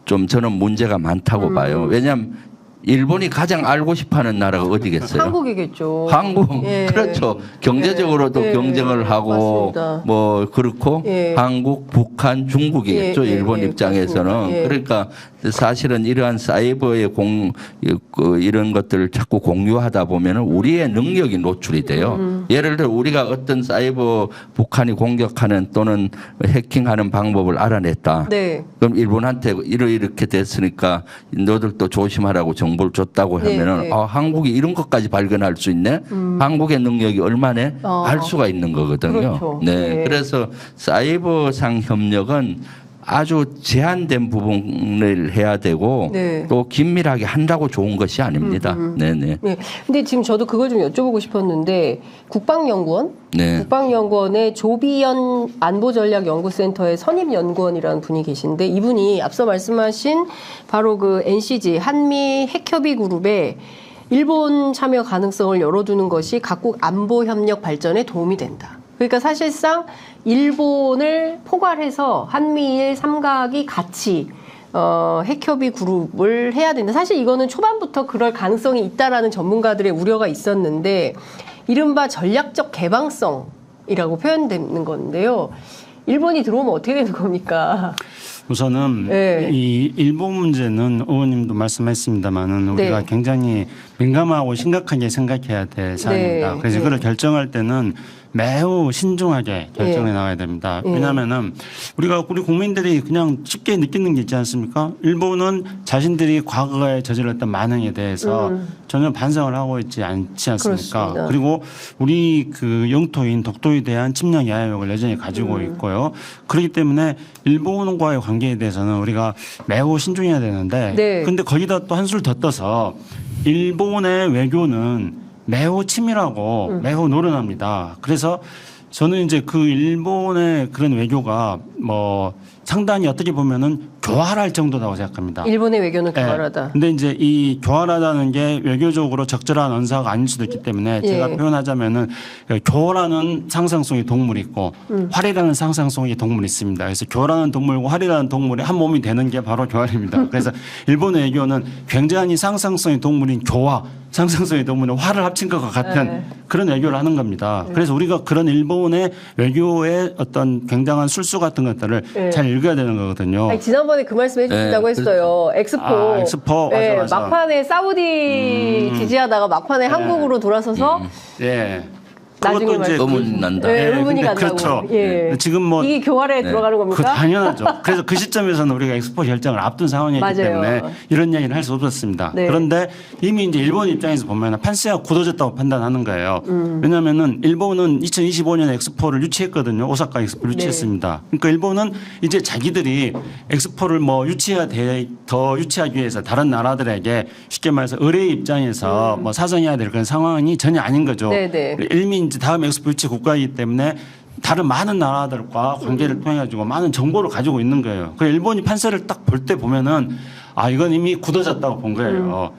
좀 저는 문제가 많다고 봐요. 왜냐하면 일본이 가장 알고 싶어하는 나라가 어디겠어요? 한국이겠죠. 한국 그렇죠. 경제적으로도 경쟁을 하고 맞습니다. 뭐 그렇고 한국, 북한, 중국이겠죠. 일본 입장에서는 그러니까 사실은 이러한 사이버의 이런 것들을 자꾸 공유하다 보면은 우리의 능력이 노출이 돼요. 예를 들어 우리가 어떤 사이버 북한이 공격하는 또는 해킹하는 방법을 알아냈다. 그럼 일본한테 이렇게 됐으니까 너들도 조심하라고 정보를 줬다고 하면은 한국이 이런 것까지 발견할 수 있네. 한국의 능력이 얼마나 알 수가 있는 거거든요. 그렇죠. 그래서 사이버상 협력은 아주 제한된 부분을 해야 되고 또 긴밀하게 한다고 좋은 것이 아닙니다. 네네. 근데 지금 저도 그걸 좀 여쭤보고 싶었는데 국방연구원? 국방연구원의 조비연 안보전략연구센터의 선임연구원이라는 분이 계신데 이분이 앞서 말씀하신 바로 그 NCG 한미 핵협의 그룹에 일본 참여 가능성을 열어두는 것이 각국 안보 협력 발전에 도움이 된다. 그러니까 사실상 일본을 포괄해서 한미일 삼각이 같이 핵협의 그룹을 해야 된다. 사실 이거는 초반부터 그럴 가능성이 있다라는 전문가들의 우려가 있었는데 이른바 전략적 개방성이라고 표현되는 건데요. 일본이 들어오면 어떻게 되는 겁니까? 우선은 이 일본 문제는 의원님도 말씀했습니다만은 우리가 굉장히 민감하고 심각하게 생각해야 될 사안입니다. 그래서 그걸 결정할 때는 매우 신중하게 결정해 나가야 됩니다. 왜냐하면은 우리 국민들이 그냥 쉽게 느끼는 게 있지 않습니까? 일본은 자신들이 과거에 저질렀던 만행에 대해서 전혀 반성을 하고 있지 않지 않습니까? 그렇습니다. 그리고 우리 그 영토인 독도에 대한 침략 야욕을 여전히 가지고 있고요. 그렇기 때문에 일본과의 관계에 대해서는 우리가 매우 신중해야 되는데, 근데 거기다 또 한술 더 떠서 일본의 외교는 매우 치밀하고 매우 노련합니다. 그래서 저는 이제 그 일본의 그런 외교가 뭐 상당히 어떻게 보면은 교활할 정도라고 생각합니다. 일본의 외교는 교활하다. 네. 근데 이제 이 교활하다는 게 외교적으로 적절한 언사가 아닐 수도 있기 때문에 제가 표현하자면은 교라는 상상성의 동물이 있고 활이라는 상상성의 동물이 있습니다. 그래서 교라는 동물과 활이라는 동물이 한 몸이 되는 게 바로 교활입니다. 그래서 일본 외교는 굉장히 상상성의 동물인 교와 상상성의 동물은 활을 합친 것과 같은 그런 외교를 하는 겁니다. 그래서 우리가 그런 일본의 외교의 어떤 굉장한 술수 같은 것들을 잘 읽어야 되는 거거든요. 아니, 지난번에 그 말씀 해주신다고 했어요. 엑스포. 엑스포. 맞아. 막판에 사우디 지지하다가 막판에 한국으로 돌아서서 그것도 이제 의문이 난다. 의문이 간다고. 그렇죠. 지금 뭐 이게 교활에 들어가는 겁니까? 당연하죠. 그래서 그 시점에서는 우리가 엑스포 결정을 앞둔 상황이기 때문에 이런 이야기를 할 수 없었습니다. 그런데 이미 이제 일본 입장에서 보면 판세가 굳어졌다고 판단하는 거예요. 왜냐하면은 일본은 2025년에 엑스포를 유치했거든요. 오사카 엑스포를 유치했습니다. 그러니까 일본은 이제 자기들이 엑스포를 뭐 더 유치하기 위해서 다른 나라들에게 쉽게 말해서 의뢰 입장에서 뭐 사정해야 될 그런 상황이 전혀 아닌 거죠. 이미 이제 다음 엑스포 유치 국가이기 때문에 다른 많은 나라들과 관계를 통해 가지고 많은 정보를 가지고 있는 거예요. 그 일본이 판세를 딱 볼 때 보면은 이건 이미 굳어졌다고 본 거예요.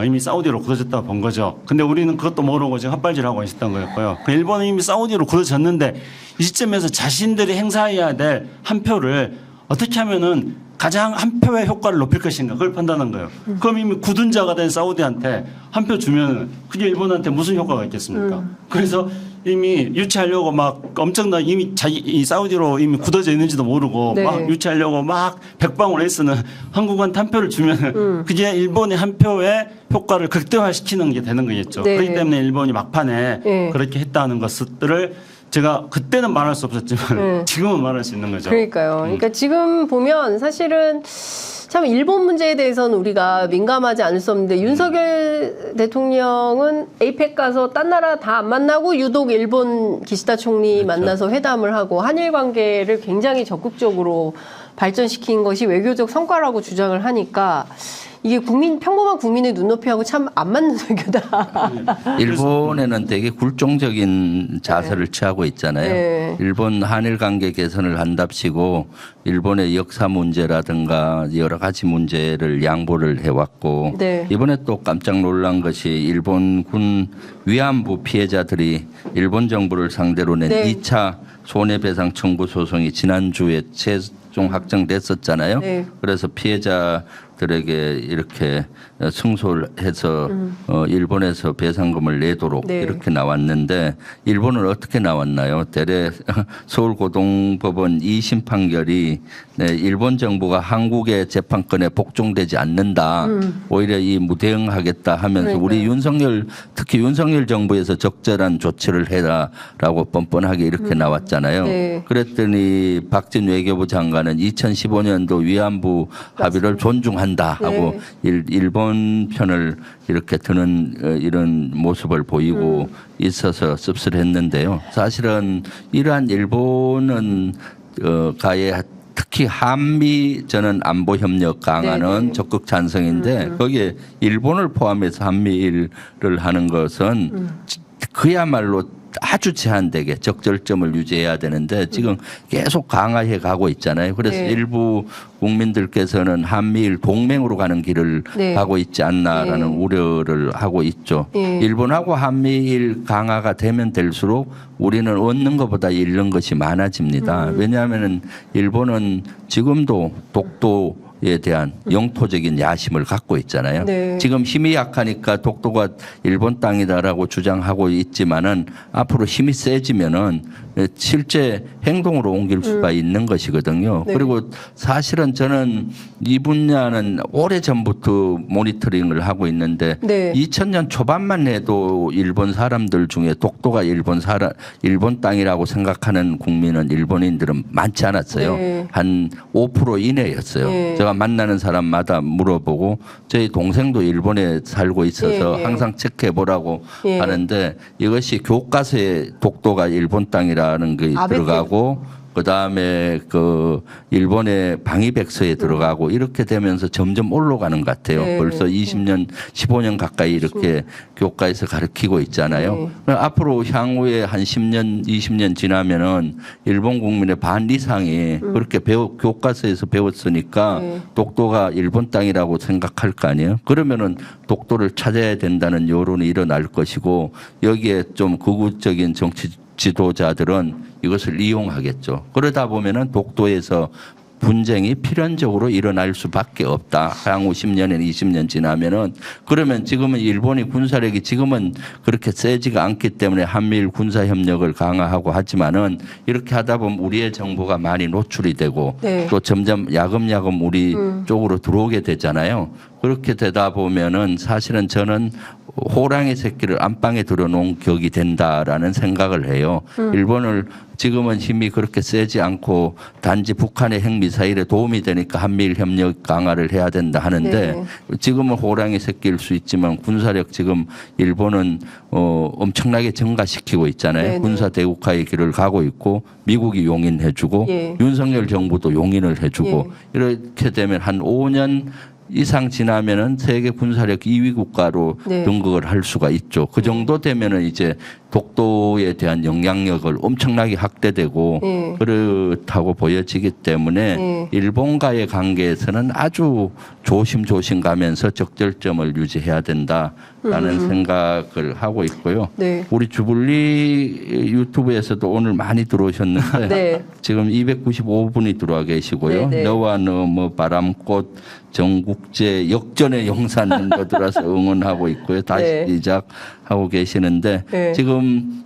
이미 사우디로 굳어졌다고 본 거죠. 근데 우리는 그것도 모르고 지금 헛발질하고 있었던 거였고요. 그 일본은 이미 사우디로 굳어졌는데 이 시점에서 자신들이 행사해야 될 한 표를 어떻게 하면은 가장 한 표의 효과를 높일 것인가 그걸 판단한 거예요. 그럼 이미 굳은 자가 된 사우디한테 한 표 주면 그게 일본한테 무슨 효과가 있겠습니까? 그래서 이미 유치하려고 막 엄청나 이미 이 사우디로 이미 굳어져 있는지도 모르고 막 유치하려고 막 백방을 애쓰는 한국한테 한 표를 주면 그게 일본의 한 표의 효과를 극대화시키는 게 되는 거겠죠. 그렇기 때문에 일본이 막판에 그렇게 했다는 것들을 제가 그때는 말할 수 없었지만 지금은 말할 수 있는 거죠. 그러니까요. 그러니까 지금 보면 사실은 참 일본 문제에 대해서는 우리가 민감하지 않을 수 없는데 윤석열 대통령은 에이펙 가서 딴 나라 다 안 만나고 유독 일본 기시다 총리 만나서 회담을 하고 한일 관계를 굉장히 적극적으로 발전시킨 것이 외교적 성과라고 주장을 하니까 이게 평범한 국민의 눈높이하고 참 안 맞는 외교다. 일본에는 되게 굴종적인 자세를 취하고 있잖아요. 일본 한일 관계 개선을 한답시고 일본의 역사 문제라든가 여러 가지 문제를 양보를 해왔고 이번에 또 깜짝 놀란 것이 일본군 위안부 피해자들이 일본 정부를 상대로 낸 2차 손해배상 청구 소송이 지난주에 최종 확정됐었잖아요. 그래서 피해자들에게 이렇게 승소를 해서 일본에서 배상금을 내도록 이렇게 나왔는데 일본은 어떻게 나왔나요? 대래 서울고등법원 2심 판결이 일본 정부가 한국의 재판권에 복종되지 않는다. 오히려 이 무대응하겠다 하면서 우리 특히 윤석열 정부에서 적절한 조치를 해라라고 뻔뻔하게 이렇게 나왔잖아요. 그랬더니 박진 외교부 장관은 2015년도 위안부 합의를 존중한다 하고 일본 편을 이렇게 드는 이런 모습을 보이고 있어서 씁쓸했는데요. 사실은 이러한 일본은 가에 특히 한미 저는 안보 협력 강화는 적극 찬성인데 거기에 일본을 포함해서 한미일을 하는 것은 그야말로 아주 제한되게 적절점을 유지해야 되는데 지금 계속 강화해 가고 있잖아요. 그래서 일부 국민들께서는 한미일 동맹으로 가는 길을 가고 있지 않나라는 우려를 하고 있죠. 일본하고 한미일 강화가 되면 될수록 우리는 얻는 것보다 잃는 것이 많아집니다. 왜냐하면 일본은 지금도 독도에 대한 영토적인 야심을 갖고 있잖아요. 지금 힘이 약하니까 독도가 일본 땅이다라고 주장하고 있지만은 앞으로 힘이 세지면은 실제 행동으로 옮길 수가 있는 것이거든요. 그리고 사실은 저는 이 분야는 오래전부터 모니터링을 하고 있는데 2000년 초반만 해도 일본 사람들 중에 독도가 일본 땅이라고 생각하는 국민은 일본인들은 많지 않았어요. 한 5% 이내였어요. 제가 만나는 사람마다 물어보고 저희 동생도 일본에 살고 있어서 항상 체크해 보라고 하는데 이것이 교과서에 독도가 일본 땅이라는 게 들어가고 그다음에 그 일본의 방위백서에 들어가고 이렇게 되면서 점점 올라가는 것 같아요. 네. 벌써 20년, 15년 가까이 이렇게 교과에서 가르치고 있잖아요. 앞으로 향후에 한 10년, 20년 지나면은 일본 국민의 반 이상이 그렇게 교과서에서 배웠으니까 독도가 일본 땅이라고 생각할 거 아니에요. 그러면은 독도를 찾아야 된다는 여론이 일어날 것이고 여기에 좀 극우적인 정치 지도자들은 이것을 이용하겠죠. 그러다 보면은 독도에서 분쟁이 필연적으로 일어날 수밖에 없다. 향후 10년에는 20년 지나면은 그러면 지금은 일본이 군사력이 지금은 그렇게 세지가 않기 때문에 한미일 군사 협력을 강화하고 하지만은 이렇게 하다 보면 우리의 정보가 많이 노출이 되고 네. 또 점점 야금야금 우리 쪽으로 들어오게 되잖아요. 그렇게 되다 보면은 사실은 저는 호랑이 새끼를 안방에 들여놓은 격이 된다라는 생각을 해요. 일본을 지금은 힘이 그렇게 세지 않고 단지 북한의 핵미사일에 도움이 되니까 한미일 협력 강화를 해야 된다 하는데 네. 지금은 호랑이 새끼일 수 있지만 군사력 지금 일본은 엄청나게 증가시키고 있잖아요. 네네. 군사 대국화의 길을 가고 있고 미국이 용인해주고 예. 윤석열 정부도 용인을 해주고 이렇게 되면 한 5년 이상 지나면은 세계 군사력 2위 국가로 네. 등극을 할 수가 있죠. 그 정도 되면은 이제 독도에 대한 영향력을 엄청나게 확대되고 그렇다고 보여지기 때문에 일본과의 관계에서는 아주 조심조심 가면서 적절점을 유지해야 된다라는 생각을 하고 있고요. 네. 우리 주불리 유튜브에서도 오늘 많이 들어오셨는데 네. 지금 295분이 들어와 계시고요. 네, 네. 너와 너 뭐 바람꽃 전국제 역전의 용사님도 들어서 응원하고 있고요. 다시 네. 시작하고 계시는데 네. 지금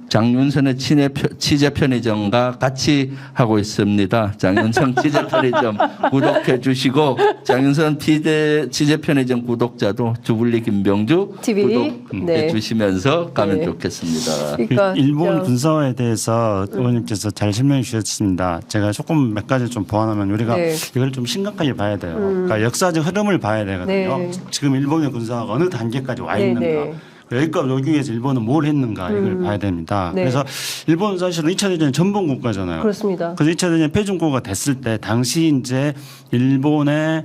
장윤선의 취재 편의점과 같이 하고 있습니다. 장윤선 취재 편의점 구독해 주시고 장윤선 취재 편의점 구독자도 주불리 김병주 TV 구독해 네. 주시면서 가면 네. 좋겠습니다. 그러니까 일본 군사화에 대해서 의원님께서 잘 설명해 주셨습니다. 제가 조금 몇 가지 좀 보완하면 우리가 네. 이걸 좀 심각하게 봐야 돼요. 그러니까 역사적 흐름을 봐야 되거든요. 네. 지금 일본의 군사화가 어느 단계까지 와 네, 있는가. 네. 여기까지 오기 위해서 일본은 뭘 했는가 이걸 봐야 됩니다. 네. 그래서 일본은 사실은 2차 대전 전범 국가잖아요. 그렇습니다. 그래서 2차 대전 패전국가 됐을 때 당시 이제 일본의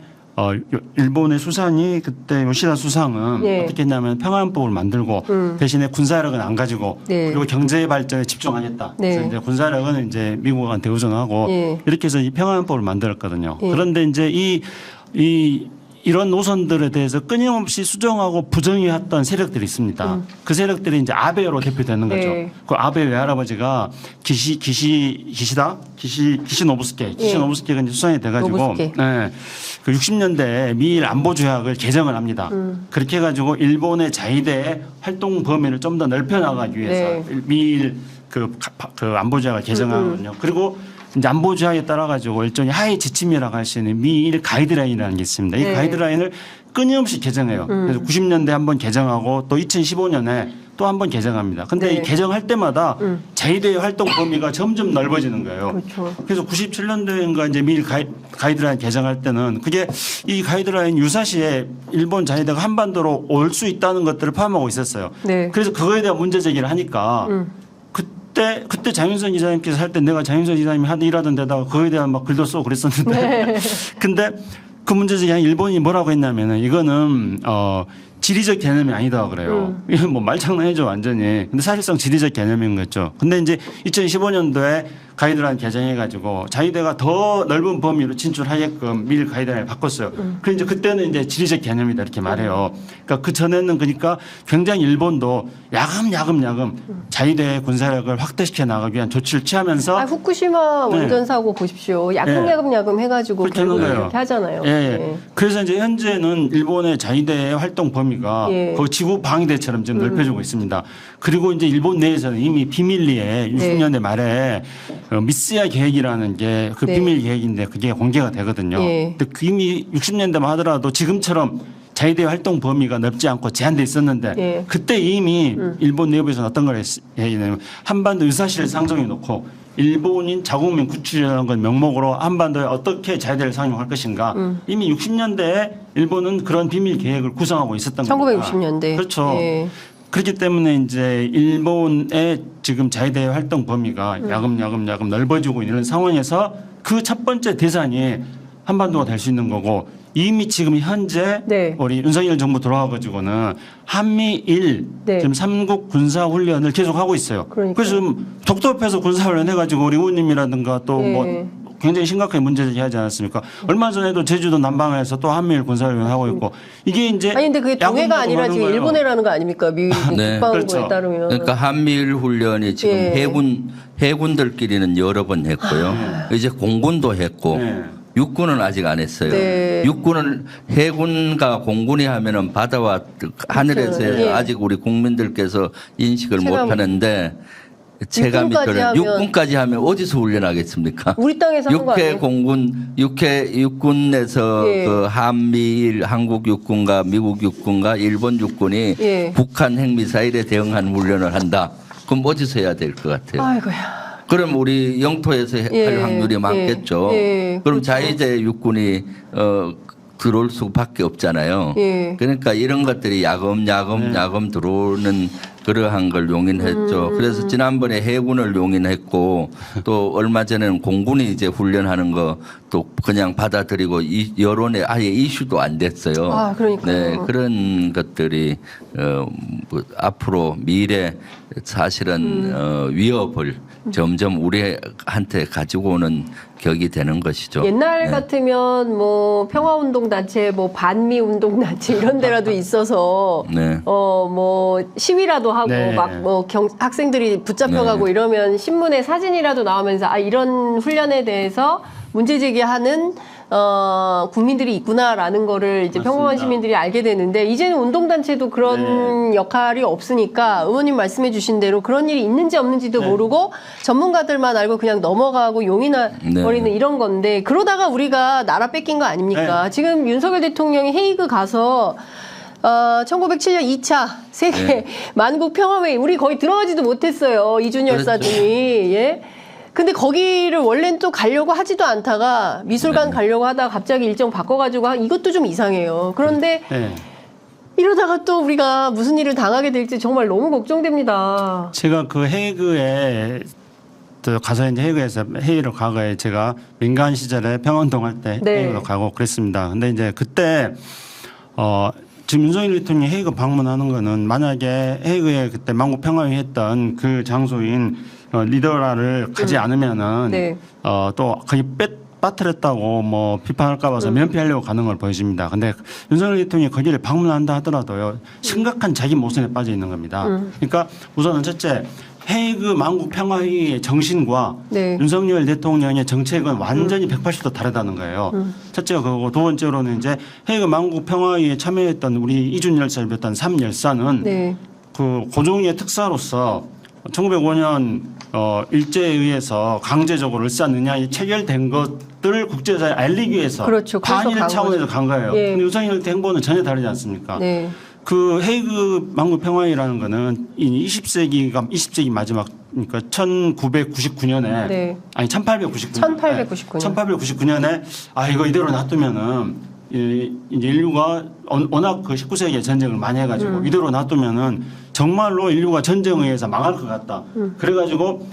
수상이 그때 요시다 수상은 네. 어떻게 했냐면 평화헌법을 만들고 대신에 군사력은 안 가지고 네. 그리고 경제 발전에 집중하겠다. 네. 그래서 이제 군사력은 이제 미국한테 의존하고 네. 이렇게 해서 이 평화헌법을 만들었거든요. 네. 그런데 이제 이런 노선들에 대해서 끊임없이 수정하고 부정해왔던 세력들이 있습니다. 그 세력들이 이제 아베로 대표되는 거죠. 네. 그 아베 외할아버지가 기시노부스케가 이제 수상이 돼가지고 노부스케. 네, 그 60년대에 미일 안보 조약을 개정을 합니다. 그렇게 해가지고 일본의 자위대의 활동 범위를 좀 더 넓혀나가기 위해서 미일 그 안보 조약을 개정하거든요. 그리고 이제 안보 조약에 따라 가지고 일종의 하위 지침이라고 할 수 있는 미일 가이드라인이라는 게 있습니다. 이 네. 가이드라인을 끊임없이 개정해요. 그래서 90년대 한번 개정하고 또 2015년에 또 한 번 개정합니다. 근데 네. 이 개정할 때마다 자위대의 활동 범위가 점점 넓어지는 거예요. 그렇죠. 그래서 97년도인가 이제 미일 가이드라인 개정할 때는 그게 이 가이드라인 유사시에 일본 자위대가 한반도로 올 수 있다는 것들을 포함하고 있었어요. 네. 그래서 그거에 대한 문제 제기를 하니까 그때 장윤선 기자님께서 할 때 내가 장윤선 기자님이 일하던 데다가 그거에 대한 막 글도 쓰고 그랬었는데 근데 그 문제 제기한 일본이 뭐라고 했냐면은 이거는 지리적 개념이 아니다 그래요. 이건 뭐 말장난이죠 완전히. 근데 사실상 지리적 개념인 거죠. 근데 이제 2015년도에 가이드라인 개정해가지고 자위대가 더 넓은 범위로 진출하게끔 미일 가이드라인을 바꿨어요. 그래서 이제 그때는 이제 지리적 개념이다 이렇게 말해요. 그러니까 그 전에는 그러니까 굉장히 일본도 야금 자위대의 군사력을 확대시켜 나가기 위한 조치를 취하면서 후쿠시마 네. 원전 사고 보십시오. 야금야금 해가지고 그렇게 하는 결국 거예요. 이렇게 하잖아요. 예. 네. 그래서 이제 현재는 일본의 자위대의 활동 범위가 그 지구 방위대처럼 지금 넓혀지고 있습니다. 그리고 이제 일본 내에서는 이미 비밀리에 60년대 말에 미스야 계획이라는 게 그 비밀 계획인데 그게 공개가 되거든요. 근데 이미 60년대만 하더라도 지금처럼 자위대 활동 범위가 넓지 않고 제한돼 있었는데 그때 이미 일본 내부에서는 어떤 걸 했냐면 한반도 유사시를 상정해 놓고 일본인 자국민 구출이라는 건 명목으로 한반도에 어떻게 자위대를 상용할 것인가 이미 60년대에 일본은 그런 비밀 계획을 구성하고 있었던 겁니다. 1960년대. 그렇죠. 그렇기 때문에 이제 일본의 지금 자위대 활동 범위가 야금야금 넓어지고 있는 상황에서 그 첫 번째 대상이 한반도가 될 수 있는 거고 이미 지금 현재 네. 우리 윤석열 정부 들어와가지고는 한미일 네. 지금 3국 군사훈련을 계속 하고 있어요. 그러니까요. 그래서 지금 독도협에서 군사훈련 해가지고 우리 의원님이라든가 또 뭐 네. 굉장히 심각하게 문제제기하지 않았습니까? 얼마 전에도 제주도 남방에서 또 한미일 군사훈련 하고 있고 이게 이제 아니 근데 그게 동해가 아니라 지금 일본해라는 거 아닙니까? 미 네. 국방부에 그렇죠. 따르면. 그러니까 한미일 훈련이 지금 예. 해군들끼리는 여러 번 했고요. 이제 공군도 했고 네. 육군은 아직 안 했어요. 네. 육군은 해군과 공군이 하면은 바다와 하늘에서 예. 아직 우리 국민들께서 인식을 못 체감. 하는데 체감이 육군까지 들어요. 하면- 육군까지 하면 어디서 훈련하겠습니까? 우리 땅에서 하는 거 육해 아니에요? 공군, 육군에서 예. 그 한미일, 한국 육군과 미국 육군과 일본 육군이 예. 북한 핵미사일에 대응하는 훈련을 한다. 그럼 어디서 해야 될 것 같아요? 아이고야. 그럼 우리 영토에서 예. 할 확률이 많겠죠. 예. 그럼 그렇죠. 자위대 육군이 들어올 수밖에 없잖아요. 예. 그러니까 이런 것들이 야금 들어오는 그러한 걸 용인했죠. 그래서 지난번에 해군을 용인했고 또 얼마 전에는 공군이 이제 훈련하는 거 또 그냥 받아들이고 여론에 아예 이슈도 안 됐어요. 아, 그러니까요. 네, 그런 것들이 뭐 앞으로 미래 사실은 위협을 점점 우리한테 가지고 오는 격이 되는 것이죠. 옛날 네. 같으면 뭐 평화운동단체, 뭐 반미운동단체 이런 데라도 있어서 네. 뭐 시위라도 하고 네. 막 뭐 학생들이 붙잡혀가고 네. 이러면 신문에 사진이라도 나오면서 아 이런 훈련에 대해서 문제 제기하는 국민들이 있구나라는 거를 이제 맞습니다. 평범한 시민들이 알게 되는데 이제는 운동단체도 그런 역할이 없으니까 의원님 말씀해 주신 대로 그런 일이 있는지 없는지도 네. 모르고 전문가들만 알고 그냥 넘어가고 용인해버리는 네. 이런 건데 그러다가 우리가 나라 뺏긴 거 아닙니까? 네. 지금 윤석열 대통령이 헤이그 가서 1907년 2차 세계 네. 만국 평화회의 우리 거의 들어가지도 못했어요. 이준 열사님이. 예. 근데 거기를 원래는 또 가려고 하지도 않다가 미술관 가려고 하다가 갑자기 일정 바꿔가지고 이것도 좀 이상해요. 그런데 네. 이러다가 또 우리가 무슨 일을 당하게 될지 정말 너무 걱정됩니다. 제가 그 헤이그에 또 가서 이제 헤이그에서 회의를 가고에 제가 민간 시절에 평화운동할 때 네. 헤이그도 가고 그랬습니다. 근데 이제 그때 지금 윤석열 대통령이 헤이그 방문하는 거는 만약에 헤이그에 그때 만국 평화회의 했던 그 장소인 리더라를 가지 않으면은 네. 또 거기 빠뜨렸다고 뭐 비판할까 봐서 면피하려고 가는 걸 보여집니다. 근데 윤석열 대통령이 거기를 방문한다 하더라도요. 심각한 자기 모순에 빠져 있는 겁니다. 그러니까 우선은 첫째 헤이그 만국 평화회의의 정신과 네. 윤석열 대통령의 정책은 완전히 180도 다르다는 거예요. 첫째가 그거고 두 번째로는 이제 헤이그 만국 평화회의에 참여했던 우리 이준 열사를 비롯한 3열사는 네. 그 고종의 특사로서 1905년 일제에 의해서 강제적으로 을사느냐 이 체결된 것들을 국제사회에 알리기 위해서 그렇죠. 그래서 반일 간 차원에서 간 거예요. 예. 근데 윤석열 행보는 전혀 다르지 않습니까? 네. 그 헤이그 만국 평화회의라는 거는 이 20세기 마지막 그러니까 1999년에 네. 아니 1899년 1899년에 아 이거 이대로 놔두면은 이제 인류가 워낙 그 19세기에 전쟁을 많이 해가지고 이대로 놔두면은 정말로 인류가 전쟁에 의해서 망할 것 같다. 그래가지고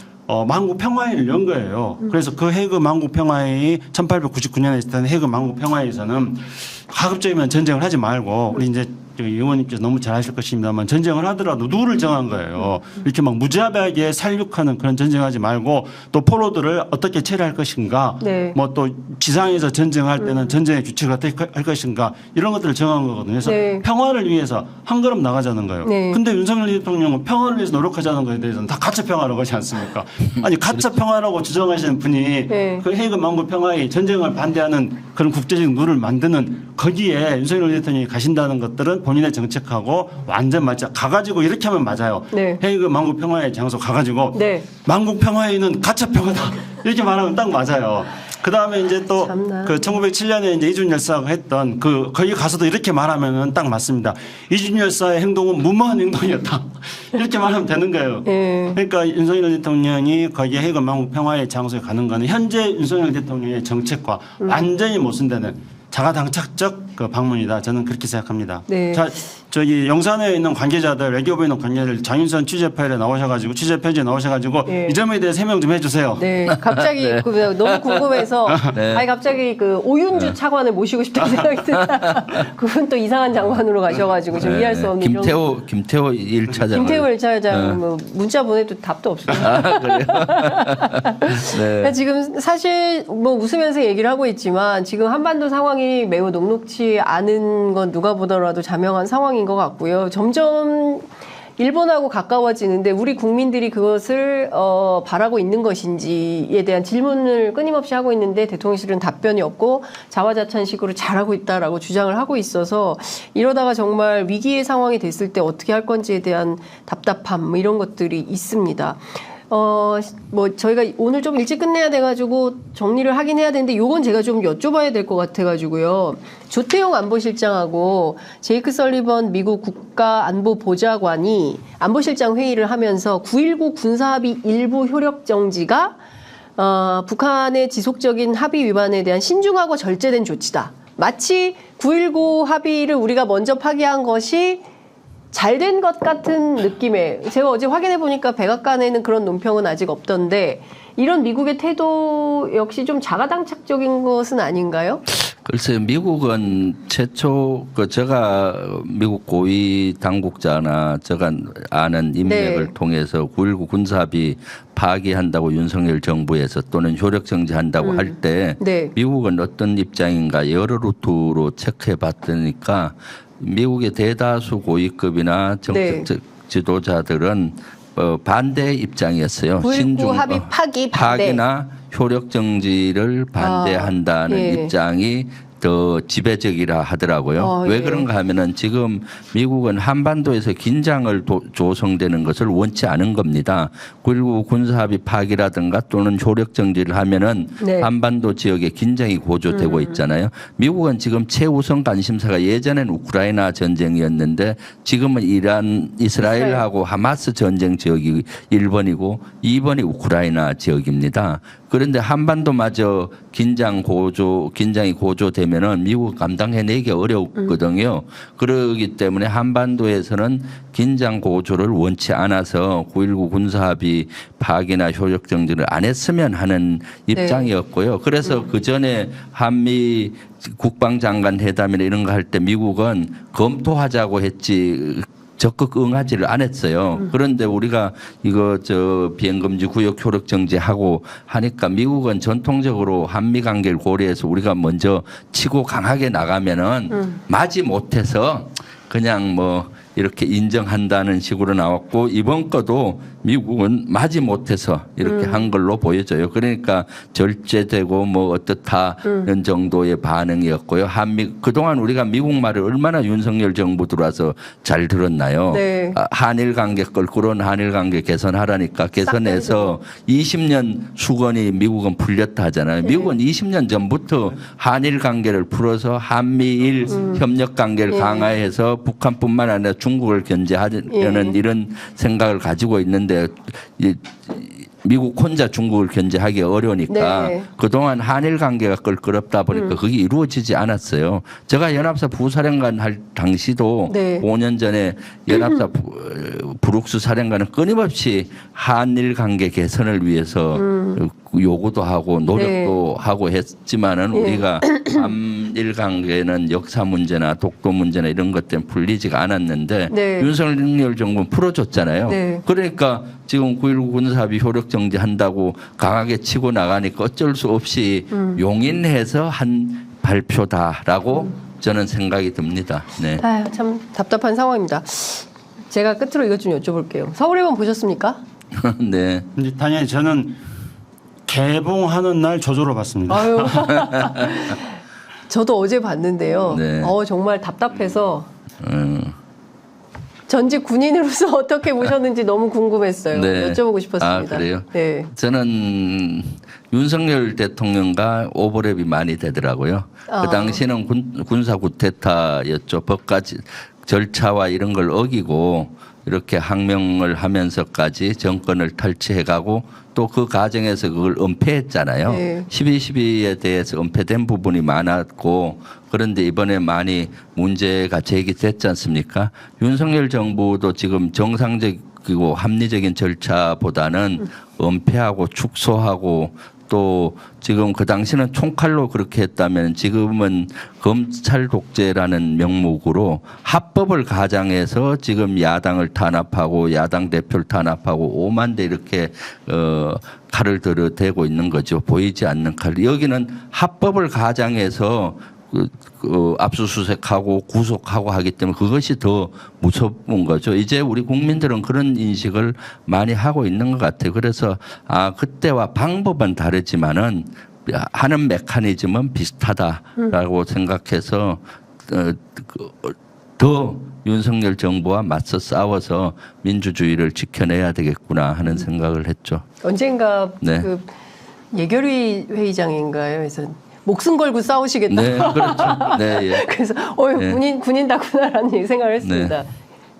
만국 평화회의를 연 거예요. 그래서 그 헤이그 만국 평화회의 1899년에 있었던 헤이그 만국 평화회의에서는 가급적이면 전쟁을 하지 말고 우리 이제 의원님께서 너무 잘 아실 것입니다만 전쟁을 하더라도 누구를 정한 거예요. 이렇게 막 무자비하게 살육하는 그런 전쟁하지 말고 또 포로들을 어떻게 처리할 것인가 네. 뭐 또 지상에서 전쟁할 때는 전쟁의 규칙을 어떻게 할 것인가 이런 것들을 정한 거거든요. 그래서 네. 평화를 위해서 한 걸음 나가자는 거예요. 네. 근데 윤석열 대통령은 평화를 위해서 노력하자는 것에 대해서는 다 가짜 평화라고 하지 않습니까? 아니 가짜 평화라고 주장하시는 분이 네. 그 헤이그 만국 평화의 전쟁을 반대하는 그런 국제적 룰을 만드는 거기에 윤석열 대통령이 가신다는 것들은 본인의 정책하고 완전 맞죠. 가가지고 이렇게 하면 맞아요. 네. 헤이그 만국 평화의 장소 가가지고 네. 만국 평화회의는 가짜 평화다 이렇게 말하면 딱 맞아요. 그 다음에 이제 또 참나. 그 1907년에 이제 이준 열사가 했던 거기 가서도 이렇게 말하면은 딱 맞습니다. 이준 열사의 행동은 무모한 행동이었다 이렇게 말하면 되는 거예요. 네. 그러니까 윤석열 대통령이 거기에 헤이그 만국 평화의 장소에 가는 거는 현재 윤석열 대통령의 정책과 완전히 모순되는 자가당착적 그 방문이다. 저는 그렇게 생각합니다. 네. 자, 저기 영산에 있는 관계자들, 외교부에 있는 관계자들 장윤선 취재 파일에 나오셔가지고 취재 편지에 나오셔가지고 네. 이 점에 대해 설명 좀 해주세요. 네, 갑자기 네. 너무 궁금해서 네. 아니 갑자기 그 오윤주 차관을 모시고 싶다는 생각이 든다. 그분 또 이상한 장관으로 가셔가지고 좀 이해할 수 없는 김태호 1차장. 김태호 1차장 뭐 문자 보내도 답도 없습니다. 그래요? 네. 지금 사실 뭐 웃으면서 얘기를 하고 있지만 지금 한반도 상황이 매우 녹록지 않은 건 누가 보더라도 자명한 상황인 것 같고요. 점점 일본하고 가까워지는데 우리 국민들이 그것을 바라고 있는 것인지에 대한 질문을 끊임없이 하고 있는데 대통령실은 답변이 없고 자화자찬식으로 잘하고 있다라고 주장을 하고 있어서 이러다가 정말 위기의 상황이 됐을 때 어떻게 할 건지에 대한 답답함 뭐 이런 것들이 있습니다. 뭐 저희가 오늘 좀 일찍 끝내야 돼가지고 정리를 하긴 해야 되는데 요건 제가 좀 여쭤봐야 될 것 같아가지고요. 조태용 안보실장하고 제이크 설리번 미국 국가안보보좌관이 안보실장 회의를 하면서 9.19 군사합의 일부 효력 정지가 북한의 지속적인 합의 위반에 대한 신중하고 절제된 조치다. 마치 9.19 합의를 우리가 먼저 파기한 것이 잘된 것 같은 느낌에 제가 어제 확인해 보니까 백악관에는 그런 논평은 아직 없던데 이런 미국의 태도 역시 좀 자가당착적인 것은 아닌가요? 글쎄요, 미국은 최초 제가 미국 고위 당국자나 제가 아는 인맥을 네. 통해서 9.19 군사합의 파기한다고 윤석열 정부에서 또는 효력 정지한다고 할 때 네. 미국은 어떤 입장인가 여러 루트로 체크해 봤더니까 미국의 대다수 고위급이나 정책 네. 지도자들은 반대 입장이었어요. 9.19 합의 파기 반대. 파기나 효력 정지를 반대한다는 예. 입장이 더 지배적이라 하더라고요. 왜 예. 그런가 하면은 지금 미국은 한반도에서 긴장을 조성되는 것을 원치 않은 겁니다. 그리고 군사합의 파기라든가 또는 효력 정지를 하면은 네. 한반도 지역에 긴장이 고조되고 있잖아요. 미국은 지금 최우선 관심사가 예전엔 우크라이나 전쟁이었는데 지금은 이스라엘하고 하마스 전쟁 지역이 1번이고 2번이 우크라이나 지역입니다. 그런데 한반도마저 긴장이 고조되면은 미국 감당해내기 어렵거든요. 그러기 때문에 한반도에서는 긴장 고조를 원치 않아서 9.19 군사합의 파기나 효력 정지를 안 했으면 하는 입장이었고요. 그래서 그 전에 한미 국방장관 회담이나 이런 거 할 때 미국은 검토하자고 했지. 적극 응하지를 않았어요. 그런데 우리가 이거 비행금지 구역 효력 정지하고 하니까 미국은 전통적으로 한미 관계를 고려해서 우리가 먼저 치고 강하게 나가면은 마지 못해서 그냥 뭐 이렇게 인정한다는 식으로 나왔고 이번 것도 미국은 마지 못해서 이렇게 한 걸로 보여져요. 그러니까 절제되고 뭐 어떻다는 정도의 반응이었고요. 그동안 우리가 미국 말을 얼마나 윤석열 정부 들어와서 잘 들었나요? 네. 한일 관계 껄끄러운 한일 관계 개선하라니까 개선해서 20년 수건이 미국은 풀렸다 하잖아요. 미국은 20년 전부터 한일 관계를 풀어서 한미일 협력 관계를 강화해서 북한뿐만 아니라 중국을 견제하려는 이런 생각을 가지고 있는데 미국 혼자 중국을 견제하기 어려우니까 네. 그동안 한일 관계가 껄끄럽다 보니까 그게 이루어지지 않았어요. 제가 연합사 부사령관 할 당시도 네. 5년 전에 연합사 브룩스 사령관은 끊임없이 한일 관계 개선을 위해서 요구도 하고 노력도 하고 했지만은 우리가 한일 관계는 역사 문제나 독도 문제나 이런 것 때문에 풀리지가 않았는데 윤석열 정부는 풀어줬잖아요. 그러니까 지금 9.19 군사합의 효력 정지한다고 강하게 치고 나가니까 어쩔 수 없이 용인해서 한 발표다라고 저는 생각이 듭니다. 네. 아유, 참 답답한 상황입니다. 제가 끝으로 이것 좀 여쭤볼게요. 서울의원 보셨습니까? 네. 당연히 저는 개봉하는 날 저조로 봤습니다. 아유. 저도 어제 봤는데요. 네. 정말 답답해서 전직 군인으로서 어떻게 보셨는지 너무 궁금했어요. 네. 여쭤보고 싶었습니다. 아, 그래요? 네. 저는 윤석열 대통령과 오버랩이 많이 되더라고요. 그 당시는 군사 구태타였죠. 법까지 절차와 이런 걸 어기고 이렇게 항명을 하면서까지 정권을 탈취해가고 또 그 과정에서 그걸 은폐했잖아요. 네. 12.12에 대해서 은폐된 부분이 많았고 그런데 이번에 많이 문제가 제기됐지 않습니까? 윤석열 정부도 지금 정상적이고 합리적인 절차보다는 은폐하고 축소하고 또 지금 그 당시는 총칼로 그렇게 했다면 지금은 검찰 독재라는 명목으로 합법을 가장해서 지금 야당을 탄압하고 야당 대표를 탄압하고 5만 대 이렇게 칼을 들어대고 있는 거죠. 보이지 않는 칼. 여기는 합법을 가장해서 압수수색하고 구속하고 하기 때문에 그것이 더 무서운 거죠. 이제 우리 국민들은 그런 인식을 많이 하고 있는 것 같아요. 그래서 그때와 방법은 다르지만은 하는 메커니즘은 비슷하다라고 생각해서 더 윤석열 정부와 맞서 싸워서 민주주의를 지켜내야 되겠구나 하는 생각을 했죠. 언젠가 네. 그 예결위 회의장인가요? 그래서 목숨 걸고 싸우시겠다. 네, 그렇죠. 네, 예. 그래서 네. 군인다구나라는 생각을 했습니다. 네.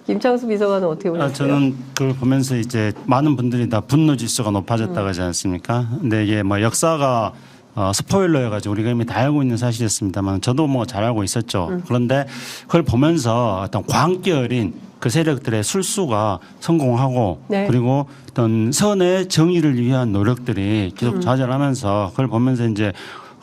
김창수 비서관은 어떻게 보셨어요? 저는 그걸 보면서 이제 많은 분들이 다 분노 지수가 높아졌다고 하지 않습니까? 근데 이게 뭐 역사가 스포일러여가지고 우리가 이미 다 알고 있는 사실이었습니다만 저도 뭐 잘 알고 있었죠. 그런데 그걸 보면서 어떤 광기 어린 그 세력들의 술수가 성공하고 네. 그리고 어떤 선의 정의를 위한 노력들이 계속 좌절하면서 그걸 보면서 이제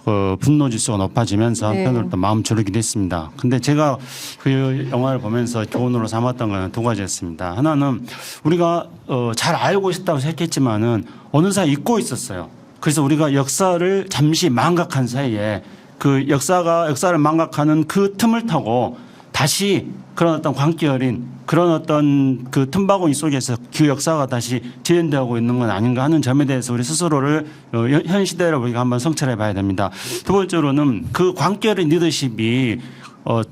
그 분노 지수가 높아지면서 한편으로 또 마음 졸이기도 했습니다. 근데 제가 그 영화를 보면서 교훈으로 삼았던 건 두 가지였습니다. 하나는 우리가 잘 알고 있었다고 생각했지만은 어느 사이 잊고 있었어요. 그래서 우리가 역사를 잠시 망각한 사이에 그 역사를 망각하는 그 틈을 타고 다시 그런 어떤 광기 어린 그런 어떤 그 틈바구니 속에서 그 역사가 다시 재현되고 있는 건 아닌가 하는 점에 대해서 우리 스스로를 현 시대로 우리가 한번 성찰해 봐야 됩니다. 두 번째로는 그 광기 어린 리더십이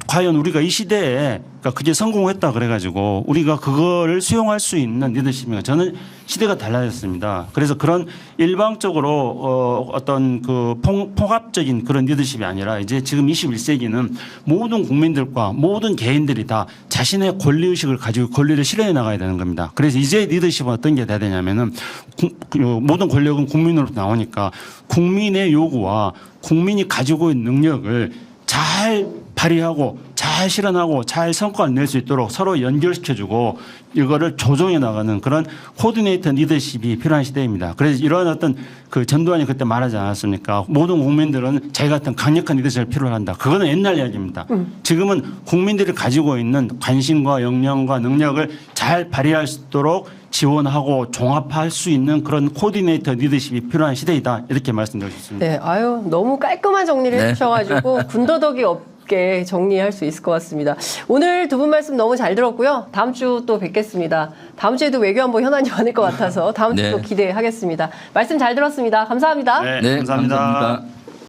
과연 우리가 이 시대에 그러니까 그게 성공했다 그래가지고 우리가 그거를 수용할 수 있는 리더십인가 저는 시대가 달라졌습니다. 그래서 그런 일방적으로 어떤 그 폭압적인 그런 리더십이 아니라 이제 지금 21세기는 모든 국민들과 모든 개인들이 다 자신의 권리의식을 가지고 권리를 실현해 나가야 되는 겁니다. 그래서 이제 리더십은 어떤 게 돼야 되냐면은 모든 권력은 국민으로부터 나오니까 국민의 요구와 국민이 가지고 있는 능력을 잘 발휘하고 잘 실현하고 잘 성과를 낼 수 있도록 서로 연결시켜주고 이거를 조정해 나가는 그런 코디네이터 리더십이 필요한 시대입니다. 그래서 이러한 어떤 그 전두환이 그때 말하지 않았습니까? 모든 국민들은 자기 같은 강력한 리더십을 필요로 한다. 그거는 옛날 이야기입니다. 지금은 국민들이 가지고 있는 관심과 역량과 능력을 잘 발휘할 수 있도록 지원하고 종합할 수 있는 그런 코디네이터 리더십이 필요한 시대이다. 이렇게 말씀드리고 싶습니다. 네, 너무 깔끔한 정리를 해주셔가지고 군더더기 없게 정리할 수 있을 것 같습니다. 오늘 두 분 말씀 너무 잘 들었고요. 다음 주 또 뵙겠습니다. 다음 주에도 외교안보 현안이 많을 것 같아서 다음 주 또 기대하겠습니다. 말씀 잘 들었습니다. 감사합니다. 네, 감사합니다. 감사합니다.